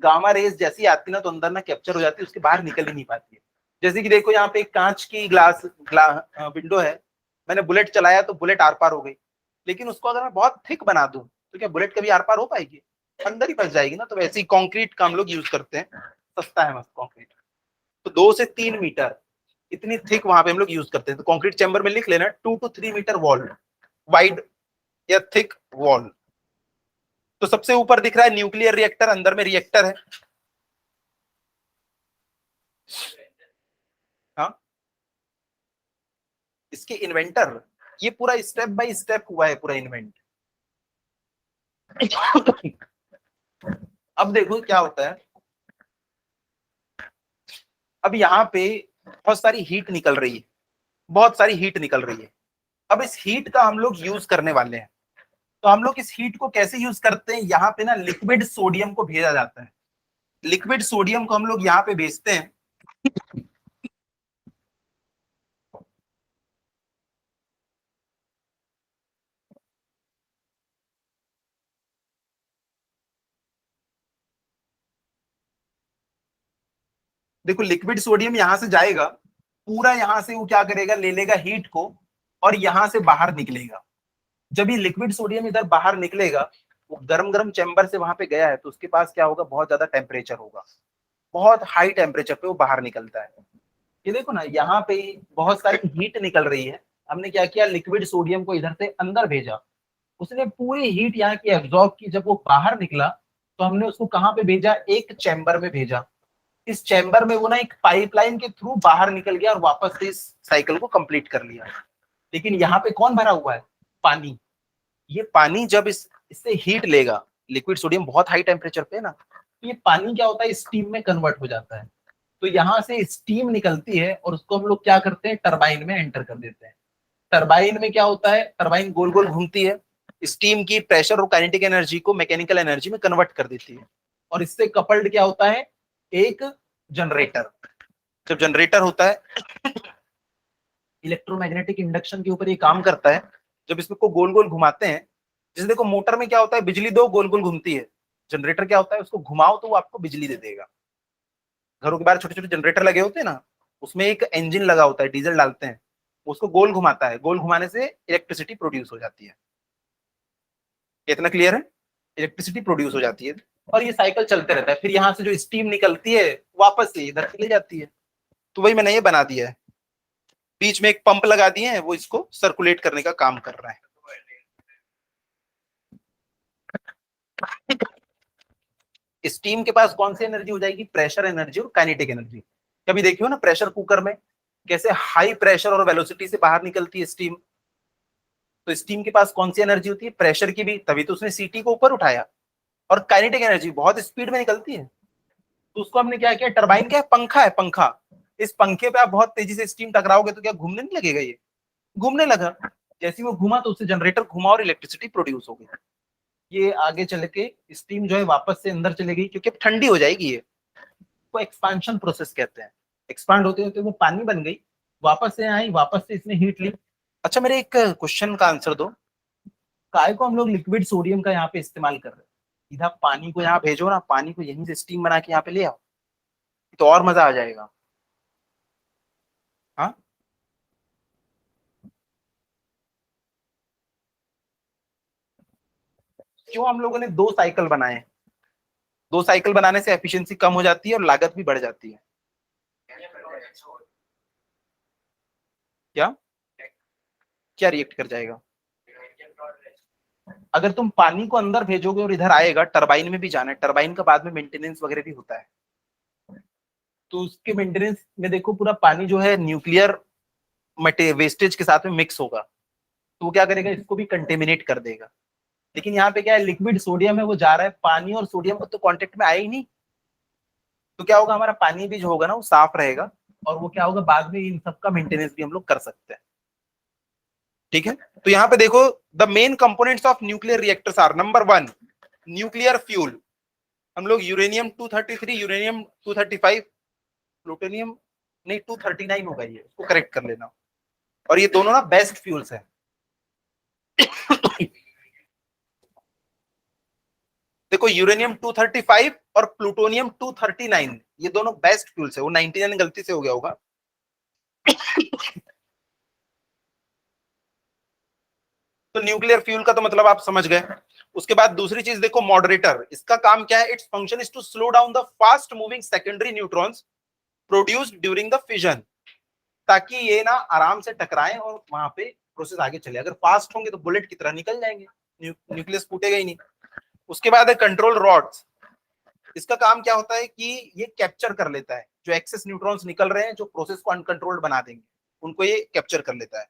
गामा रेज जैसी आती है ना, तो अंदर ना कैप्चर हो जाती है, उसके बाहर निकल ही नहीं पाती है। जैसे कि देखो यहाँ पे एक कांच की विंडो है, मैंने बुलेट चलाया तो बुलेट आर पार हो गई, लेकिन उसको अगर मैं बहुत थिक बना दूं तो क्या बुलेट कभी आर पार हो पाएगी, अंदर ही फंस जाएगी ना। तो वैसे ही कंक्रीट का हम लोग यूज करते हैं, सस्ता है मस्त कंक्रीट। तो 2 से 3 मीटर इतनी थिक वहां पे हम लोग यूज करते हैं। तो कंक्रीट चैम्बर में लिख लेना 2 to 3 मीटर वॉल, वाइड या थिक वॉल। तो सबसे ऊपर दिख रहा है न्यूक्लियर रिएक्टर, अंदर में रिएक्टर है। हाँ इसके इन्वेंटर, ये पूरा स्टेप बाय स्टेप हुआ है पूरा इन्वेंट। अब देखो क्या होता है, अब यहाँ पे बहुत सारी हीट निकल रही है, बहुत सारी हीट निकल रही है। अब इस हीट का हम लोग यूज करने वाले हैं। तो हम लोग इस हीट को कैसे यूज करते हैं, यहाँ पे ना लिक्विड सोडियम को भेजा जाता है। लिक्विड सोडियम को हम लोग यहाँ पे भेजते हैं। देखो लिक्विड सोडियम यहाँ से जाएगा, पूरा यहाँ से वो क्या करेगा, ले लेगा हीट को और यहाँ से बाहर निकलेगा। जब ये लिक्विड सोडियम इधर बाहर निकलेगा, वो गर्म गर्म चैम्बर से वहां पे गया है, तो उसके पास क्या होगा, बहुत ज्यादा टेम्परेचर होगा, बहुत हाई टेम्परेचर पे वो बाहर निकलता है। ये देखो ना, यहाँ पे बहुत सारी हीट निकल रही है। हमने क्या किया, लिक्विड सोडियम को इधर से अंदर भेजा, उसने पूरी हीट यहाँ की एब्जॉर्ब की। जब वो बाहर निकला तो हमने उसको कहाँ पे भेजा, एक चैम्बर में भेजा। इस चैम्बर में वो ना एक पाइपलाइन के थ्रू बाहर निकल गया और वापस से इस साइकिल को कंप्लीट कर लिया। लेकिन यहाँ पे कौन भरा हुआ है, पानी। ये पानी जब इससे हीट लेगा, लिक्विड सोडियम बहुत हाई टेम्परेचर पे है ना, ये पानी क्या होता है, स्टीम में कन्वर्ट हो जाता है। तो यहाँ से स्टीम निकलती है और उसको हम लोग क्या करते हैं, टरबाइन में एंटर कर देते हैं। टरबाइन में क्या होता है, टरबाइन गोल गोल घूमती है, स्टीम की प्रेशर और काइनेटिक एनर्जी को मैकेनिकल एनर्जी में कन्वर्ट कर देती है। और इससे कपल्ड क्या होता है, एक जनरेटर। जब जनरेटर होता है, इलेक्ट्रोमैग्नेटिक इंडक्शन के ऊपर ये काम करता है। जब इसमें को गोल गोल घुमाते हैं, जैसे देखो मोटर में क्या होता है, बिजली दो गोल गोल घूमती है। जनरेटर क्या होता है, उसको घुमाओ तो वो आपको बिजली दे देगा। घरों के बाहर छोटे छोटे जनरेटर लगे होते हैं ना, उसमें एक इंजन लगा होता है, डीजल डालते हैं, उसको गोल घुमाता है, गोल घुमाने से इलेक्ट्रिसिटी प्रोड्यूस हो जाती है। इतना क्लियर है, इलेक्ट्रिसिटी प्रोड्यूस हो जाती है और ये साइकिल चलते रहता है। फिर यहाँ से जो स्टीम निकलती है वापस से इधर चली जाती है। तो वही मैंने ये बना दिया है, बीच में एक पंप लगा दिए हैं, वो इसको सर्कुलेट करने का काम कर रहा है। स्टीम के पास कौन सी एनर्जी हो जाएगी, प्रेशर एनर्जी और काइनेटिक एनर्जी। कभी देखियो ना प्रेशर कुकर में कैसे हाई प्रेशर और वेलोसिटी से बाहर निकलती है स्टीम। तो स्टीम के पास कौन सी एनर्जी होती है, प्रेशर की भी, तभी तो उसने सीटी को ऊपर उठाया। और काइनेटिक एनर्जी बहुत स्पीड में निकलती है। तो उसको हमने क्या किया, टरबाइन क्या है, पंखा है, पंखा। इस पंखे पे आप बहुत तेजी से स्टीम टकराओगे तो क्या घूमने नहीं लगेगा? ये घूमने लगा। जैसे ही वो घुमा तो उससे जनरेटर घुमा और इलेक्ट्रिसिटी प्रोड्यूस हो गई। ये आगे चल के स्टीम जो है वापस से अंदर चले गई क्योंकि अब ठंडी हो जाएगी ये। तो एक्सपांशन प्रोसेस कहते हैं। एक्सपांड होते होते वो पानी बन गई, वापस से आई, वापस से इसने हीट ली। अच्छा मेरे एक क्वेश्चन का आंसर दो, काय को हम लोग लिक्विड सोडियम का यहाँ पे इस्तेमाल कर रहे हैं? सीधा पानी को यहाँ भेजो ना, पानी को यहीं से स्टीम बना के यहाँ पे ले आओ, तो और मजा आ जाएगा। हाँ, क्यों हम लोगों ने 2 साइकिल बनाए? 2 साइकिल बनाने से एफिशिएंसी कम हो जाती है और लागत भी बढ़ जाती है। क्या क्या रिएक्ट कर जाएगा? अगर तुम पानी को अंदर भेजोगे और इधर आएगा, टरबाइन में भी जाना है, टरबाइन का बाद में मेंटेनेंस वगैरह भी होता है, तो उसके मेंटेनेंस में देखो पूरा पानी जो है न्यूक्लियर वेस्टेज के साथ में मिक्स होगा, तो वो क्या करेगा, इसको भी कंटेमिनेट कर देगा। लेकिन यहाँ पे क्या है, लिक्विड सोडियम है, वो जा रहा है, पानी और सोडियम को तो कांटेक्ट में आया ही नहीं, तो क्या होगा, हमारा पानी भी जो होगा ना वो साफ रहेगा, और वो क्या होगा, बाद में इन सब का मेंटेनेंस भी हम लोग कर सकते हैं। ठीक है, तो यहाँ पे देखो the main components of nuclear reactors are, number 1 nuclear fuel, हम लोग यूरेनियम 233, यूरेनियम 235, प्लूटोनियम नहीं 239 होगा ये, उसको करेक्ट कर लेना। और ये दोनों ना बेस्ट फ्यूल्स हैं। देखो यूरेनियम 235 और प्लूटोनियम 239 ये दोनों बेस्ट फ्यूल्स है, वो 99 गलती से हो गया होगा। तो न्यूक्लियर फ्यूल का तो मतलब आप समझ गए। उसके बाद दूसरी चीज देखो, मॉडरेटर, इसका काम क्या है, it's function is to slow down the fast moving secondary neutrons produced during the fission, ताकि ये ना आराम से टकराएं और वहां पे प्रोसेस आगे चले। अगर फास्ट होंगे तो बुलेट की तरह निकल जाएंगे, न्यूक्लियस फूटेगा ही नहीं। उसके बाद है कंट्रोल रॉड्स, इसका काम क्या होता है कि ये कैप्चर कर लेता है जो एक्सेस न्यूट्रॉन्स निकल रहे हैं, जो प्रोसेस को अनकंट्रोल्ड बना देंगे, उनको ये कैप्चर कर लेता है।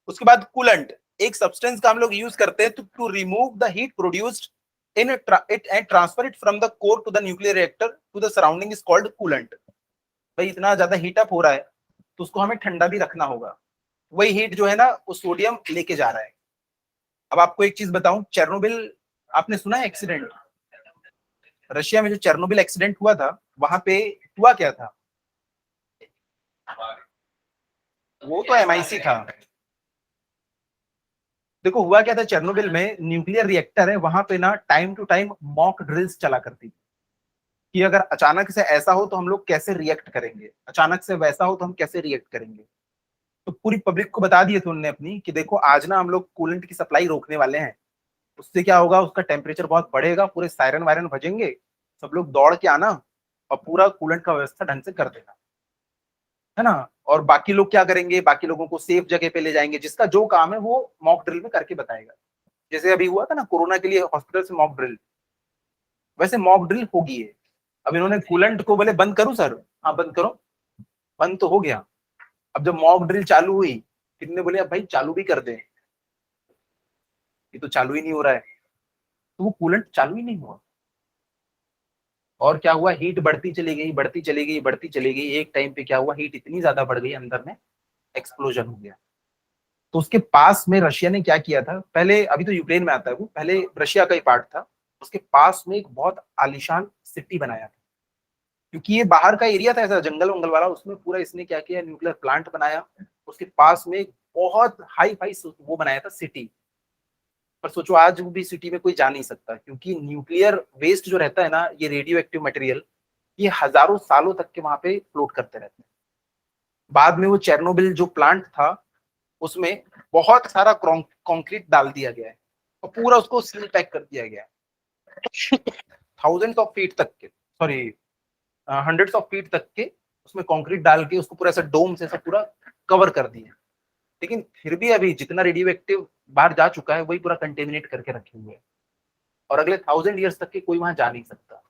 उसके बाद कूलेंट, एक सब्सटेंस का हम लोग यूज करते हैं to remove the heat produced in it and transfer it from the core to the nuclear reactor to the surrounding is called coolant. भाई इतना ज्यादा हीट अप हो रहा है तो उसको हमें ठंडा भी रखना होगा, वही हीट जो है ना वो सोडियम लेके जा रहा है। अब आपको एक चीज बताऊं, चेरनोबिल आपने सुना है एक्सीडेंट? रशिया में जो चेरनोबिल एक्सीडेंट हुआ था, वहां पे हुआ क्या था, वो तो एमआईसी था। देखो हुआ क्या था चेरनोबिल में, न्यूक्लियर रिएक्टर है वहां पे ना time to time mock drills चला करती थी, कि अगर अचानक से ऐसा हो तो हम लोग कैसे रिएक्ट करेंगे, अचानक से वैसा हो तो हम कैसे रिएक्ट करेंगे। तो पूरी पब्लिक को बता दिए थे उन्होंने अपनी कि देखो आज ना हम लोग कूलेंट की सप्लाई रोकने वाले हैं, उससे क्या होगा, उसका टेम्परेचर बहुत बढ़ेगा, पूरे सायरन वायरन बजेंगे, सब लोग दौड़ के आना और पूरा कूलेंट का व्यवस्था ढंग से कर देना, है ना। और बाकी लोग क्या करेंगे, बाकी लोगों को सेफ जगह पे ले जाएंगे, जिसका जो काम है वो मॉक ड्रिल में करके बताएगा। जैसे अभी हुआ था ना कोरोना के लिए हॉस्पिटल से मॉक ड्रिल, वैसे मॉक ड्रिल होगी है। अब इन्होंने कूलेंट को बोले बंद करूं सर, हाँ बंद करो, बंद तो हो गया। अब जब मॉक ड्रिल चालू हुई, कितने बोले अब भाई चालू भी कर दे, ये तो चालू ही नहीं हो रहा है, तो वो कूलेंट चालू ही नहीं हुआ। और क्या हुआ, हीट बढ़ती चली गई, बढ़ती चली गई, बढ़ती चली गई, एक टाइम पे क्या हुआ, हीट इतनी ज्यादा बढ़ गई अंदर में, एक्सप्लोजन हो गया। तो उसके पास में रशिया ने क्या किया था, पहले अभी तो यूक्रेन में आता है वो, पहले रशिया का ही पार्ट था, उसके पास में एक बहुत आलीशान सिटी बनाया था, क्योंकि ये बाहर का एरिया था ऐसा जंगल वंगल वाला, उसमें पूरा इसने क्या किया, न्यूक्लियर प्लांट बनाया, उसके पास में एक बहुत हाई फाई वो बनाया था सिटी। पर सोचो आज भी सिटी में कोई जा नहीं सकता, क्योंकि न्यूक्लियर वेस्ट जो रहता है ना, ये रेडियो एक्टिव मटेरियल, ये हजारों सालों तक के वहां पे फ्लोट करते रहते हैं। बाद में वो चेरनोबिल जो प्लांट था उसमें बहुत सारा कंक्रीट डाल दिया गया है और पूरा उसको सील पैक कर दिया गया है, थाउजेंड्स ऑफ फीट तक के, सॉरी हंड्रेड्स ऑफ फीट तक के उसमें कंक्रीट डाल के उसको पूरा ऐसा डोम से ऐसा पूरा कवर कर दिया। लेकिन फिर भी अभी जितना रेडियो एक्टिव बाहर जा चुका है वही पूरा कंटेमिनेट करके रखे हुए हैं, और अगले 1000 ईयर्स तक के कोई वहां जा नहीं सकता।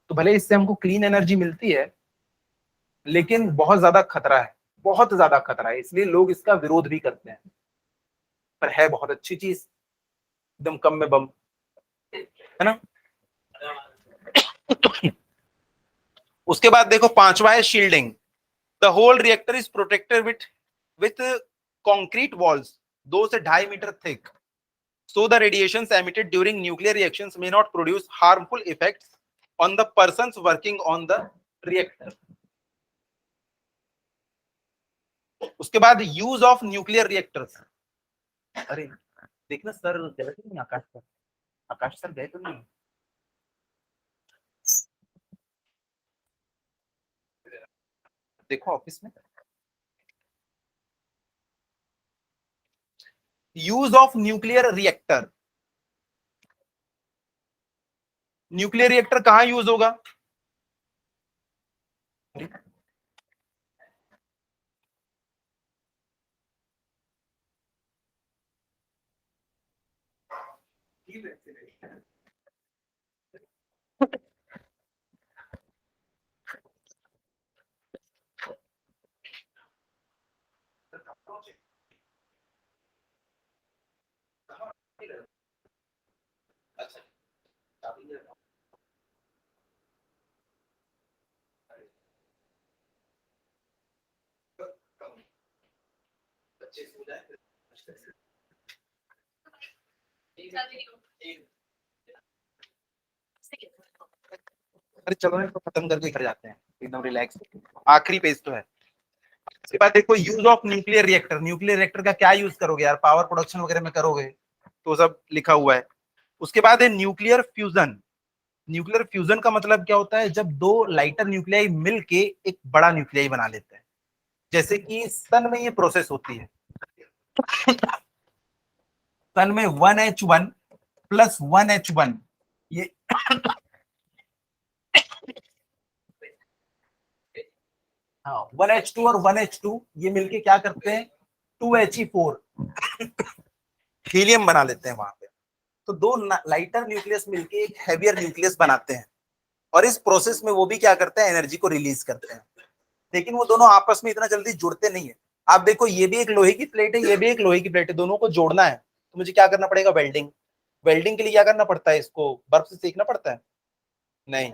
तो भले इससे हमको क्लीन एनर्जी मिलती है, लेकिन बहुत ज्यादा खतरा है, बहुत ज्यादा खतरा है, इसलिए लोग इसका विरोध भी करते हैं। पर है बहुत अच्छी चीज, एकदम कम में बम, है ना। उसके बाद देखो 5वां है shielding. The whole reactor is protected with concrete walls 2 से 2.5 metre thick, so the radiations emitted during nuclear reactions may not produce harmful effects on the persons working on the reactor. उसके बाद यूज ऑफ न्यूक्लियर रिएक्टर्स। अरे देखना सर गए तो नहीं, आकाश सर गए तो नहीं? देखो ऑफिस में। Use of nuclear reactor, nuclear reactor कहां यूज होगा? अरे चलो इसको खत्म करके घर जाते हैं एकदम रिलैक्स। आखिरी पेज तो है। इसके बाद देखो use of nuclear reactor, nuclear reactor का क्या यूज करोगे यार? पावर प्रोडक्शन वगैरह में करोगे तो सब लिखा हुआ है। उसके बाद है न्यूक्लियर फ्यूजन। न्यूक्लियर फ्यूजन का मतलब क्या होता है? जब दो लाइटर न्यूक्लियाई मिलके एक बड़ा न्यूक्लियाई बना लेते हैं, जैसे कि सन में ये प्रोसेस होती है। सन में 1H1 प्लस 1H1 ये हाँ 1H2 और 1H2 ये मिलके क्या करते हैं? 2He4 हीलियम बना लेते हैं वहां पे। तो दो लाइटर न्यूक्लियस मिलके एक हैवियर न्यूक्लियस बनाते हैं, और इस प्रोसेस में वो भी क्या करते हैं? एनर्जी को रिलीज करते हैं। लेकिन वो दोनों आपस में इतना जल्दी जुड़ते नहीं है। आप देखो ये भी एक लोहे की प्लेट है, ये भी एक लोहे की प्लेट है, दोनों को जोड़ना है तो मुझे क्या करना पड़ेगा? वेल्डिंग। वेल्डिंग के लिए क्या करना पड़ता है? इसको बर्फ से सेकना पड़ता है? नहीं,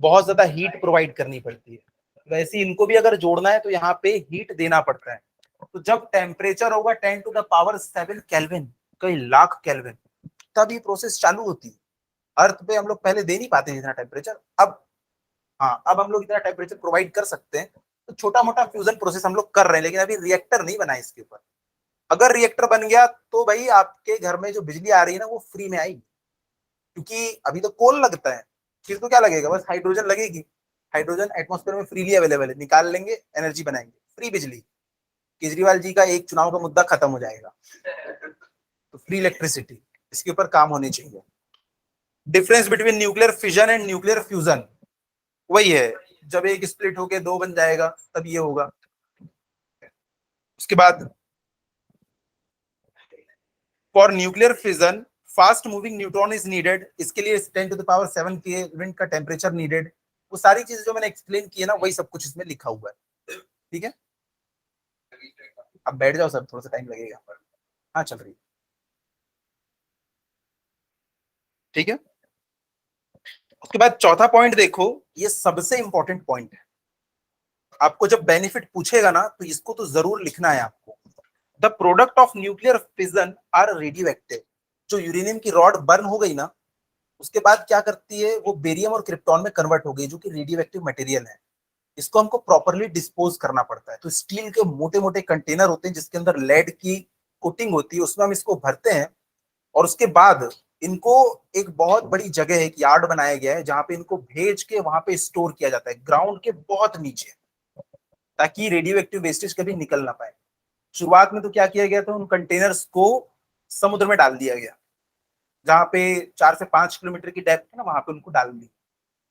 बहुत ज्यादा हीट प्रोवाइड करनी पड़ती है। वैसे इनको भी अगर जोड़ना है तो यहाँ पे हीट देना पड़ता है। तो जब टेम्परेचर होगा 10⁻⁷ केल्विन, कई लाख केल्विन, तब ये प्रोसेस चालू होती है। अर्थ पे हम लोग पहले दे नहीं पाते इतना टेम्परेचर, अब हाँ अब हम लोग इतना टेम्परेचर प्रोवाइड कर सकते हैं। तो छोटा मोटा फ्यूजन प्रोसेस हम लोग कर रहे हैं, लेकिन अभी रिएक्टर नहीं बना इसके ऊपर। अगर रिएक्टर बन गया तो भाई आपके घर में जो बिजली आ रही है ना वो फ्री में आएगी, क्योंकि अभी तो कोल लगता है, फिर तो क्या लगेगा? बस हाइड्रोजन लगेगी। हाइड्रोजन एटमॉस्फेयर में फ्रीली अवेलेबल है, निकाल लेंगे, एनर्जी बनाएंगे, फ्री बिजली। केजरीवाल जी का एक चुनाव का मुद्दा खत्म हो जाएगा। तो फ्री इलेक्ट्रिसिटी, इसके ऊपर काम होने चाहिए। Difference between nuclear fission and nuclear fusion वही है, जब एक स्प्लिट होके दो बन जाएगा तब ये होगा। उसके बाद for nuclear fission fast moving neutron is needed, इसके लिए 10⁷ केल्विन का टेम्परेचर नीडेड। वो सारी चीजें जो मैंने एक्सप्लेन की है ना, वही सब कुछ इसमें लिखा हुआ है। ठीक है, अब बैठ जाओ सर, थोड़ा सा टाइम लगेगा। हाँ चल रही, ठीक है। उसके बाद चौथा पॉइंट देखो, ये सबसे इंपॉर्टेंट पॉइंट है। आपको जब बेनिफिट पूछेगा ना तो इसको तो जरूर लिखना है आपको। The product of nuclear fission are radioactive. जो यूरेनियम की रॉड बर्न हो गई ना, उसके बाद क्या करती है? वो बेरियम और क्रिप्टॉन में कन्वर्ट हो गई, जो कि रेडियो एक्टिव मटेरियल है। इसको हमको प्रॉपरली डिस्पोज करना पड़ता है। तो स्टील के मोटे मोटे कंटेनर होते हैं जिसके अंदर लेड की कोटिंग होती है, उसमें हम इसको भरते हैं, और उसके बाद इनको एक बहुत बड़ी जगह है, एक यार्ड बनाया गया है, जहां पे इनको भेज के वहां पे स्टोर किया जाता है, ग्राउंड के बहुत नीचे, ताकि रेडियो एक्टिव वेस्टेज कभी निकल ना पाए। शुरुआत में तो क्या किया गया था? उन कंटेनर्स को समुद्र में डाल दिया गया, जहां पे 4 से 5 किलोमीटर की डेप्थ है ना, वहां पे उनको डाल दी।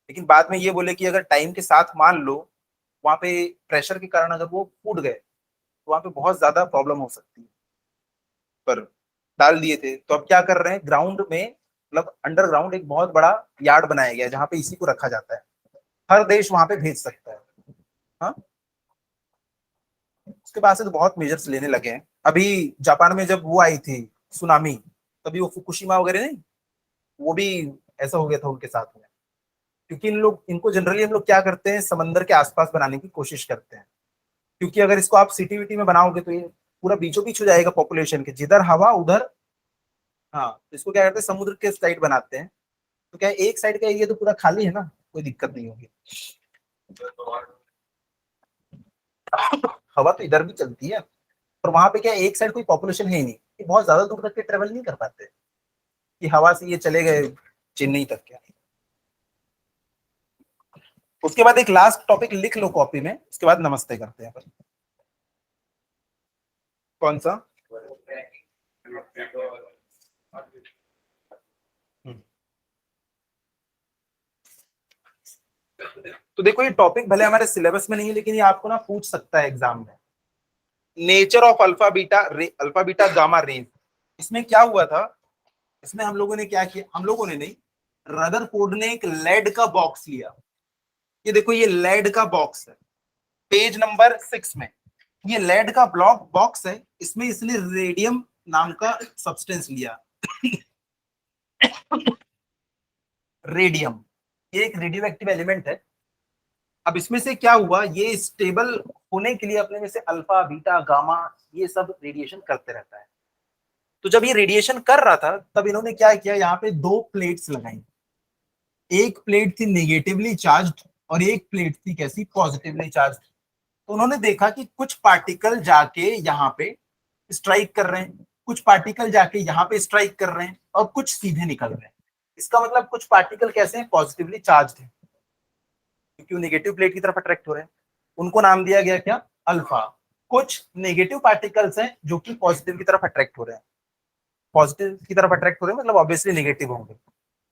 लेकिन बाद में ये बोले कि अगर टाइम के साथ मान लो वहां पे प्रेशर के कारण अगर वो फूट गए तो वहां पे बहुत ज्यादा प्रॉब्लम हो सकती है, पर डाल दिए थे। तो अब क्या कर रहे हैं? ग्राउंड में, मतलब अंडरग्राउंड एक बहुत बड़ा यार्ड बनाया गया है जहां पे इसी को रखा जाता है। हर देश वहां पे भेज सकता है। हाँ, उसके बाद से तो बहुत मेजर्स लेने लगे हैं। अभी जापान में जब वो आई थी सुनामी, तभी वो फुकुशिमा वगैरह नहीं, वो भी ऐसा हो गया था उनके साथ में। क्योंकि इन लोग, इनको जनरली हम लोग क्या करते हैं? समंदर के आसपास बनाने की कोशिश करते हैं। क्योंकि अगर इसको आप सिटी विटी में बनाओगे तो ये पूरा बीचों बीच हो जाएगा पॉपुलेशन के, जिधर हवा उधर। हाँ, तो इसको क्या करते हैं, समुद्र के साइड बनाते हैं, तो क्या है, एक साइड का एरिया तो पूरा खाली है ना, कोई दिक्कत नहीं होगी। हवा तो इधर भी चलती है, और वहां पे क्या है, एक साइड कोई पॉपुलेशन है ही नहीं, ये बहुत ज्यादा दूर तक के ट्रेवल नहीं कर पाते कि हवा से ये चले गए चेन्नई तक। क्या उसके बाद एक लास्ट टॉपिक लिख लो कॉपी में, उसके बाद नमस्ते करते हैं अपन। कौन सा? तो देखो, ये टॉपिक भले हमारे सिलेबस में नहीं है, लेकिन ये आपको ना पूछ सकता है एग्जाम में। Nature of alpha beta gamma rays. इसमें क्या हुआ था, इसमें हम लोगों ने क्या किया, हम लोगों ने नहीं, रदरफोर्ड ने एक लेड का बॉक्स लिया। ये देखो, ये लेड का बॉक्स है, पेज नंबर 6 में ये लेड का ब्लॉक बॉक्स है। इसमें इसने रेडियम नाम का सब्सटेंस लिया। रेडियम, ये एक रेडियो एक्टिव एलिमेंट है। अब इसमें से क्या हुआ, ये स्टेबल होने के लिए अपने में से अल्फा बीटा गामा ये सब रेडिएशन करते रहता है। तो जब ये रेडिएशन कर रहा था, तब इन्होंने क्या किया, यहाँ पे दो प्लेट्स लगाई। एक प्लेट थी नेगेटिवली चार्ज्ड और एक प्लेट थी कैसी, पॉजिटिवली चार्ज्ड। तो उन्होंने देखा कि कुछ पार्टिकल जाके यहाँ पे स्ट्राइक कर रहे हैं, कुछ पार्टिकल जाके यहाँ पे स्ट्राइक कर रहे हैं, और कुछ सीधे निकल रहे हैं। इसका मतलब कुछ पार्टिकल कैसे हैं, पॉजिटिवली चार्ज्ड है, क्योंकि वो नेगेटिव प्लेट की तरफ अट्रैक्ट हो रहे हैं। उनको नाम दिया गया क्या, अल्फा। कुछ नेगेटिव पार्टिकल्स हैं जो कि पॉजिटिव की तरफ अट्रैक्ट हो रहे हैं। पॉजिटिव की तरफ अट्रैक्ट हो रहे हैं मतलब ऑब्वियसली नेगेटिव होंगे,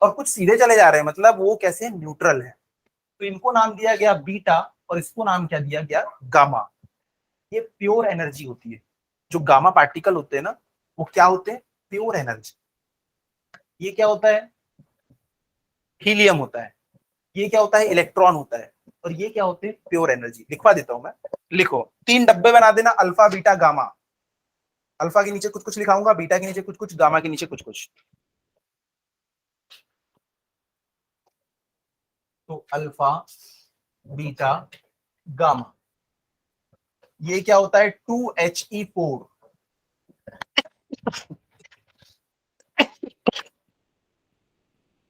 और कुछ सीधे चले जा रहे हैं मतलब वो कैसे हैं, न्यूट्रल है। तो इनको नाम दिया गया बीटा, और इसको नाम क्या दिया गया, गामा। ये प्योर एनर्जी होती है। जो गामा पार्टिकल होते हैं ना, वो क्या होते हैं, प्योर एनर्जी। ये क्या होता है, हीलियम होता है। ये क्या होता है, इलेक्ट्रॉन होता है। और ये क्या होते हैं, प्योर एनर्जी। लिखवा देता हूं मैं, लिखो, 3 डब्बे बना देना, अल्फा बीटा गामा। अल्फा के नीचे कुछ कुछ लिखाऊंगा, बीटा के नीचे कुछ कुछ, गामा के नीचे कुछ कुछ। तो अल्फा बीटा गामा, ये क्या होता है, 2He4।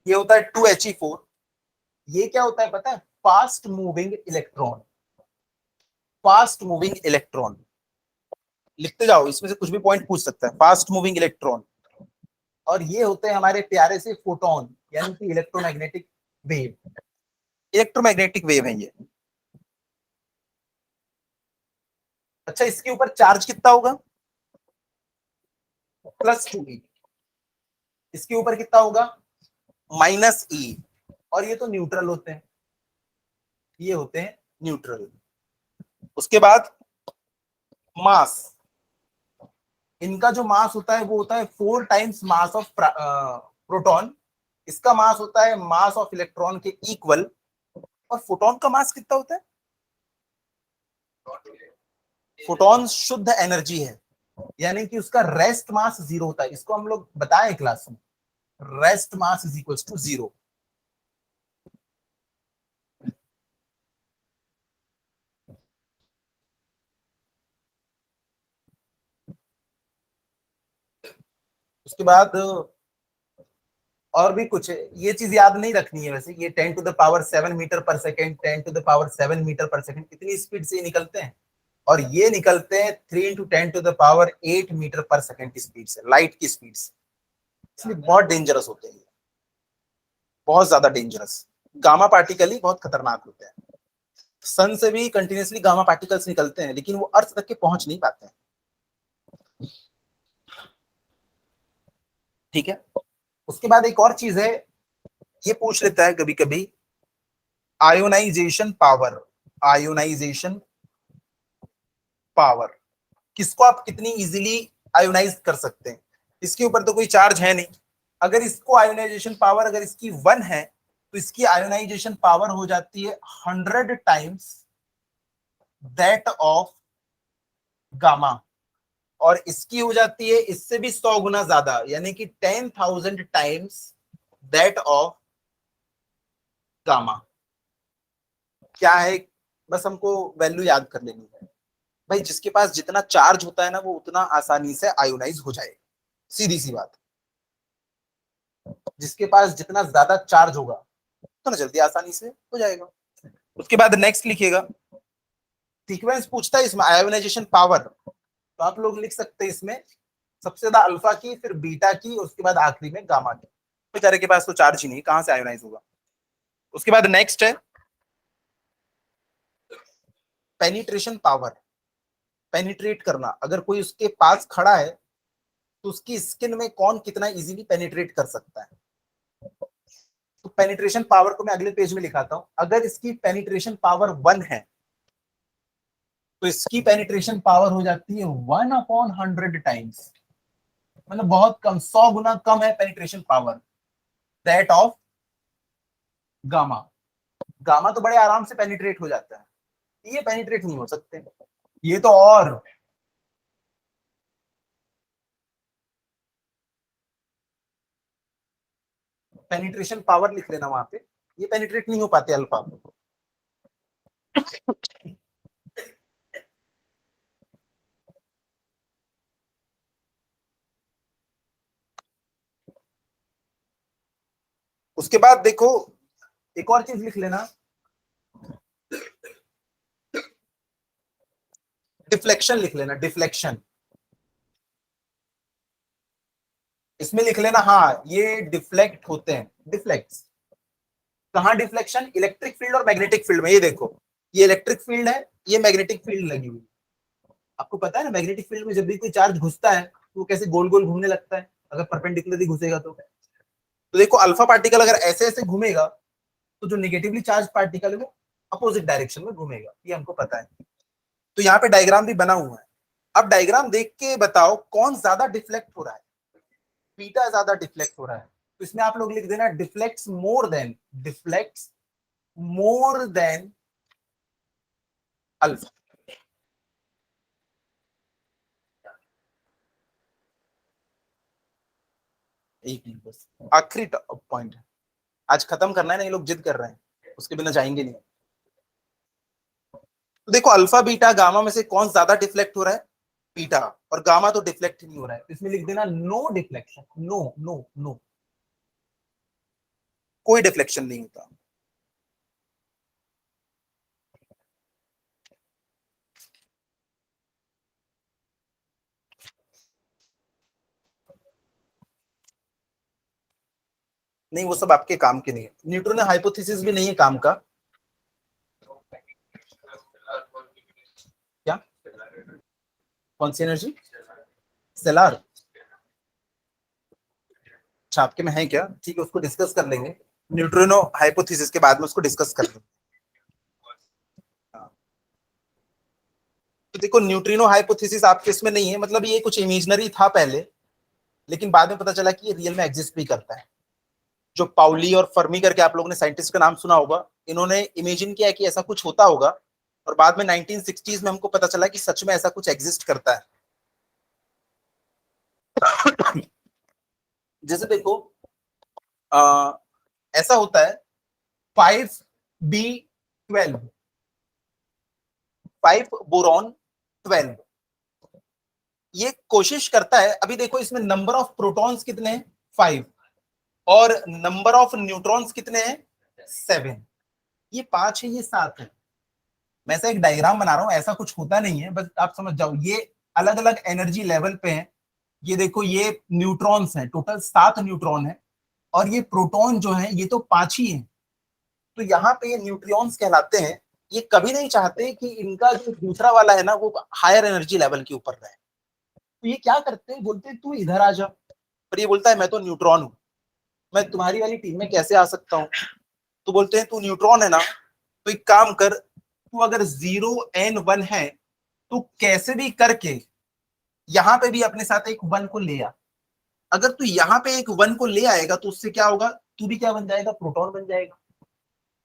ये होता है 2He4। ये क्या होता है पता है, fast moving electron. Fast moving electron लिखते जाओ, इसमें से कुछ भी पॉइंट पूछ सकता है, फास्ट मूविंग इलेक्ट्रॉन। और ये होते हैं हमारे प्यारे से फोटोन, यानी कि इलेक्ट्रोमैग्नेटिक वेव। इलेक्ट्रोमैग्नेटिक वेव है ये। अच्छा, इसके ऊपर चार्ज कितना होगा, +2E। इसके ऊपर कितना होगा, -E। और ये तो न्यूट्रल होते हैं, ये होते हैं न्यूट्रल। उसके बाद मास, इनका जो मास होता है वो होता है 4 टाइम्स मास ऑफ प्रोटॉन। इसका मास होता है मास ऑफ इलेक्ट्रॉन के इक्वल। और फोटोन का मास कितना होता है, फोटोन शुद्ध एनर्जी है, यानी कि उसका रेस्ट मास 0 होता है। इसको हम लोग बताए क्लास में, rest mass is equal to 0। उसके बाद और भी कुछ है, ये चीज याद नहीं रखनी है वैसे। ये 10⁻7 मीटर पर सेकेंड, 10⁻7 मीटर पर सेकेंड, इतनी स्पीड से ये निकलते हैं। और ये निकलते हैं 3 × 10⁸ मीटर पर सेकेंड की स्पीड से, लाइट की स्पीड से। इसलिए बहुत डेंजरस होते हैं, बहुत ज्यादा डेंजरस। गामा पार्टिकल ही बहुत खतरनाक होते हैं। सन से भी कंटिन्यूसली गामा पार्टिकल्स निकलते हैं, लेकिन वो अर्थ तक के पहुंच नहीं पाते हैं। ठीक है, उसके बाद एक और चीज है, ये पूछ लेता है कभी कभी, आयोनाइजेशन पावर। आयोनाइजेशन पावर, किसको आप कितनी इजीली आयोनाइज कर सकते हैं। इसके ऊपर तो कोई चार्ज है नहीं। अगर इसको आयोनाइजेशन पावर अगर इसकी 1 है, तो इसकी आयोनाइजेशन पावर हो जाती है 100 टाइम्स दैट ऑफ गामा। और इसकी हो जाती है इससे भी 100 गुना ज्यादा, यानी कि 10,000 टाइम्स दैट ऑफ गामा। क्या है, बस हमको वैल्यू याद कर लेनी है। भाई जिसके पास जितना चार्ज होता है ना वो उतना आसानी से आयोनाइज हो जाएगा, सीधी सी बात। जिसके पास जितना ज्यादा चार्ज होगा उतना जल्दी आसानी से हो जाएगा। उसके बाद नेक्स्ट लिखिएगा, सीक्वेंस पूछता है इसमें आयोनाइजेशन पावर, तो आप लोग लिख सकते हैं इसमें सबसे ज्यादा अल्फा की, फिर बीटा की, उसके बाद आखिरी में गामा की। बेचारे के पास तो चार्ज ही नहीं, कहां से आयोनाइज होगा। उसके बाद नेक्स्ट है पेनिट्रेशन पावर, पेनिट्रेट करना। अगर कोई उसके पास खड़ा है तो उसकी स्किन में कौन कितना इजीली पेनिट्रेट कर सकता है। तो पेनिट्रेशन पावर को मैं अगले पेज में लिखाता हूं। अगर इसकी पेनिट्रेशन पावर 1 है तो इसकी पेनिट्रेशन पावर हो जाती है 1/100 टाइम्स, मतलब बहुत कम, 100 गुना कम है penetration power that of gamma. Gamma तो बड़े आराम से पेनिट्रेट हो जाता है, ये पेनिट्रेट नहीं हो सकते, ये तो और पेनिट्रेशन पावर लिख लेना वहां पे, ये पेनिट्रेट नहीं हो पाते अल्फा। उसके बाद देखो एक और चीज लिख लेना, डिफ्लेक्शन लिख लेना, डिफ्लेक्शन। इसमें लिख लेना हाँ ये डिफ्लेक्ट होते हैं, डिफ्लेक्ट। कहां डिफ्लेक्शन, इलेक्ट्रिक फील्ड और मैग्नेटिक फील्ड में। ये देखो ये इलेक्ट्रिक फील्ड है, ये मैग्नेटिक फील्ड लगी हुई। आपको पता है ना मैग्नेटिक फील्ड में जब भी कोई चार्ज घुसता है तो वो कैसे गोल गोल घूमने लगता है, अगर परपेंडिकुलरली घुसेगा तो देखो अल्फा पार्टिकल अगर ऐसे ऐसे घूमेगा तो जो नेगेटिवली चार्ज पार्टिकल है वो अपोजिट डायरेक्शन में घूमेगा, ये हमको पता है। तो यहाँ पे डायग्राम भी बना हुआ है। अब डायग्राम देख के बताओ कौन ज्यादा डिफ्लेक्ट हो रहा है। बीटा ज्यादा डिफ्लेक्ट हो रहा है, तो इसमें आप लोग लिख देना deflects more than, deflects more than alpha. एक मिनट बस, आखिरी पॉइंट है, आज खत्म करना है ना, ये लोग जिद कर रहे हैं, उसके बिना जाएंगे नहीं। तो देखो अल्फा बीटा गामा में से कौन ज्यादा डिफ्लेक्ट हो रहा है, बीटा, और गामा तो डिफ्लेक्ट नहीं हो रहा है, तो इसमें लिख देना no deflection, no no no, कोई डिफ्लेक्शन नहीं होता। नहीं वो सब आपके काम के नहीं है, न्यूटन हाइपोथेसिस भी नहीं है काम का। क्या, कौन सी एनर्जी, स्टेलर, अच्छा आपके में है क्या, ठीक है उसको डिस्कस कर लेंगे, न्यूट्रिनो हाइपोथेसिस के बाद में उसको डिस्कस कर लेंगे। तो देखो न्यूट्रिनो हाइपोथेसिस आपके इसमें नहीं है, मतलब ये कुछ इमेजिनरी था पहले, लेकिन बाद में पता चला कि ये रियल में एग्जिस्ट भी करता है। जो पाउली और फर्मी करके आप लोगों ने साइंटिस्ट का नाम सुना होगा, इन्होंने इमेजिन किया कि ऐसा कुछ होता होगा, और बाद में 1960s में हमको पता चला कि सच में ऐसा कुछ एग्जिस्ट करता है। जैसे देखो ऐसा होता है 5B12, 5 बोरॉन 12, ये कोशिश करता है। अभी देखो इसमें नंबर ऑफ प्रोटॉन्स कितने हैं 5, और नंबर ऑफ न्यूट्रॉन्स कितने हैं 7, ये 5 है ये 7 है। मैं ऐसा एक डायग्राम बना रहा हूं, ऐसा कुछ होता नहीं है, बस आप समझ जाओ ये अलग अलग एनर्जी लेवल पे हैं। ये देखो ये न्यूट्रॉन्स हैं, टोटल 7 न्यूट्रॉन है, और ये प्रोटॉन जो है ये तो 5 ही है। तो यहाँ पे ये न्यूट्रियॉन्स कहलाते हैं। ये कभी नहीं चाहते कि इनका जो दूसरा वाला है ना वो हायर एनर्जी लेवल के ऊपर रहे, तो ये क्या करते हैं, बोलते हैं तू इधर आ जा, पर ये बोलता है मैं तो न्यूट्रॉन हूं, मैं तुम्हारी वाली टीम में कैसे आ सकता हूँ। तो बोलते हैं तू न्यूट्रॉन है ना, तो एक काम कर, तू अगर 0n1 है तो कैसे भी करके यहाँ पे भी अपने साथ एक 1 को ले आ। अगर तू यहाँ पे एक 1 को ले आएगा तो उससे क्या होगा, तू भी क्या बन जाएगा, प्रोटॉन बन जाएगा।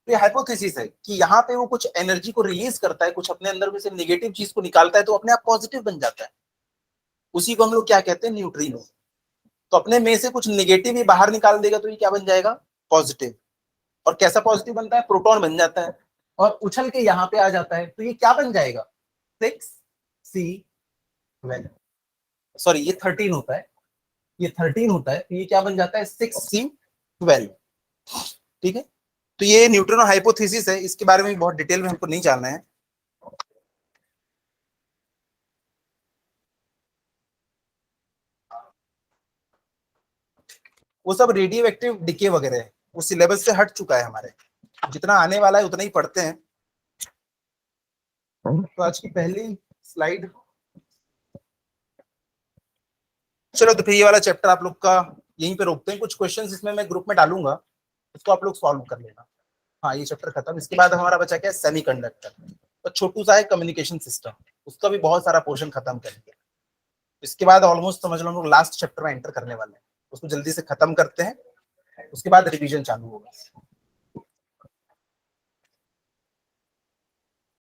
तो ये हाइपोथेसिस है कि यहाँ पे वो कुछ एनर्जी को रिलीज करता है, कुछ अपने अंदर में से नेगेटिव चीज को निकालता है, तो अपने आप पॉजिटिव बन जाता है। उसी को हम लोग क्या कहते हैं, न्यूट्रिनो। तो अपने में से कुछ नेगेटिव ही बाहर निकाल देगा तो ये क्या बन जाएगा, पॉजिटिव। और कैसा पॉजिटिव बनता है, प्रोटॉन बन जाता है, और उछल के यहाँ पे आ जाता है, तो ये क्या बन जाएगा 6 6C12, सॉरी ये 13 होता है, ये 13 होता है, तो ये क्या बन जाता है 6C12। ठीक है, तो ये न्यूट्रिनो हाइपोथेसिस है, इसके बारे में भी बहुत डिटेल में हमको नहीं जानना है। वो सब रेडियो एक्टिव डिके वगैरह है, वो सिलेबस से हट चुका है हमारे, जितना आने वाला है उतना ही पढ़ते हैं। तो आज की पहली स्लाइड, चलो तो फिर ये वाला चैप्टर आप लोग का यहीं पे रोकते हैं। कुछ क्वेश्चंस इसमें मैं ग्रुप में डालूंगा, उसको आप लोग सॉल्व कर लेना। हाँ ये चैप्टर खत्म। इसके बाद हमारा बचा क्या है, सेमीकंडक्टर, तो छोटू सा है कम्युनिकेशन सिस्टम, उसका भी बहुत सारा पोर्शन खत्म करेंगे। इसके बाद ऑलमोस्ट समझ लो हम लोग लास्ट चैप्टर में एंटर करने वाले हैं, उसको जल्दी से खत्म करते हैं, उसके बाद रिवीजन चालू होगा।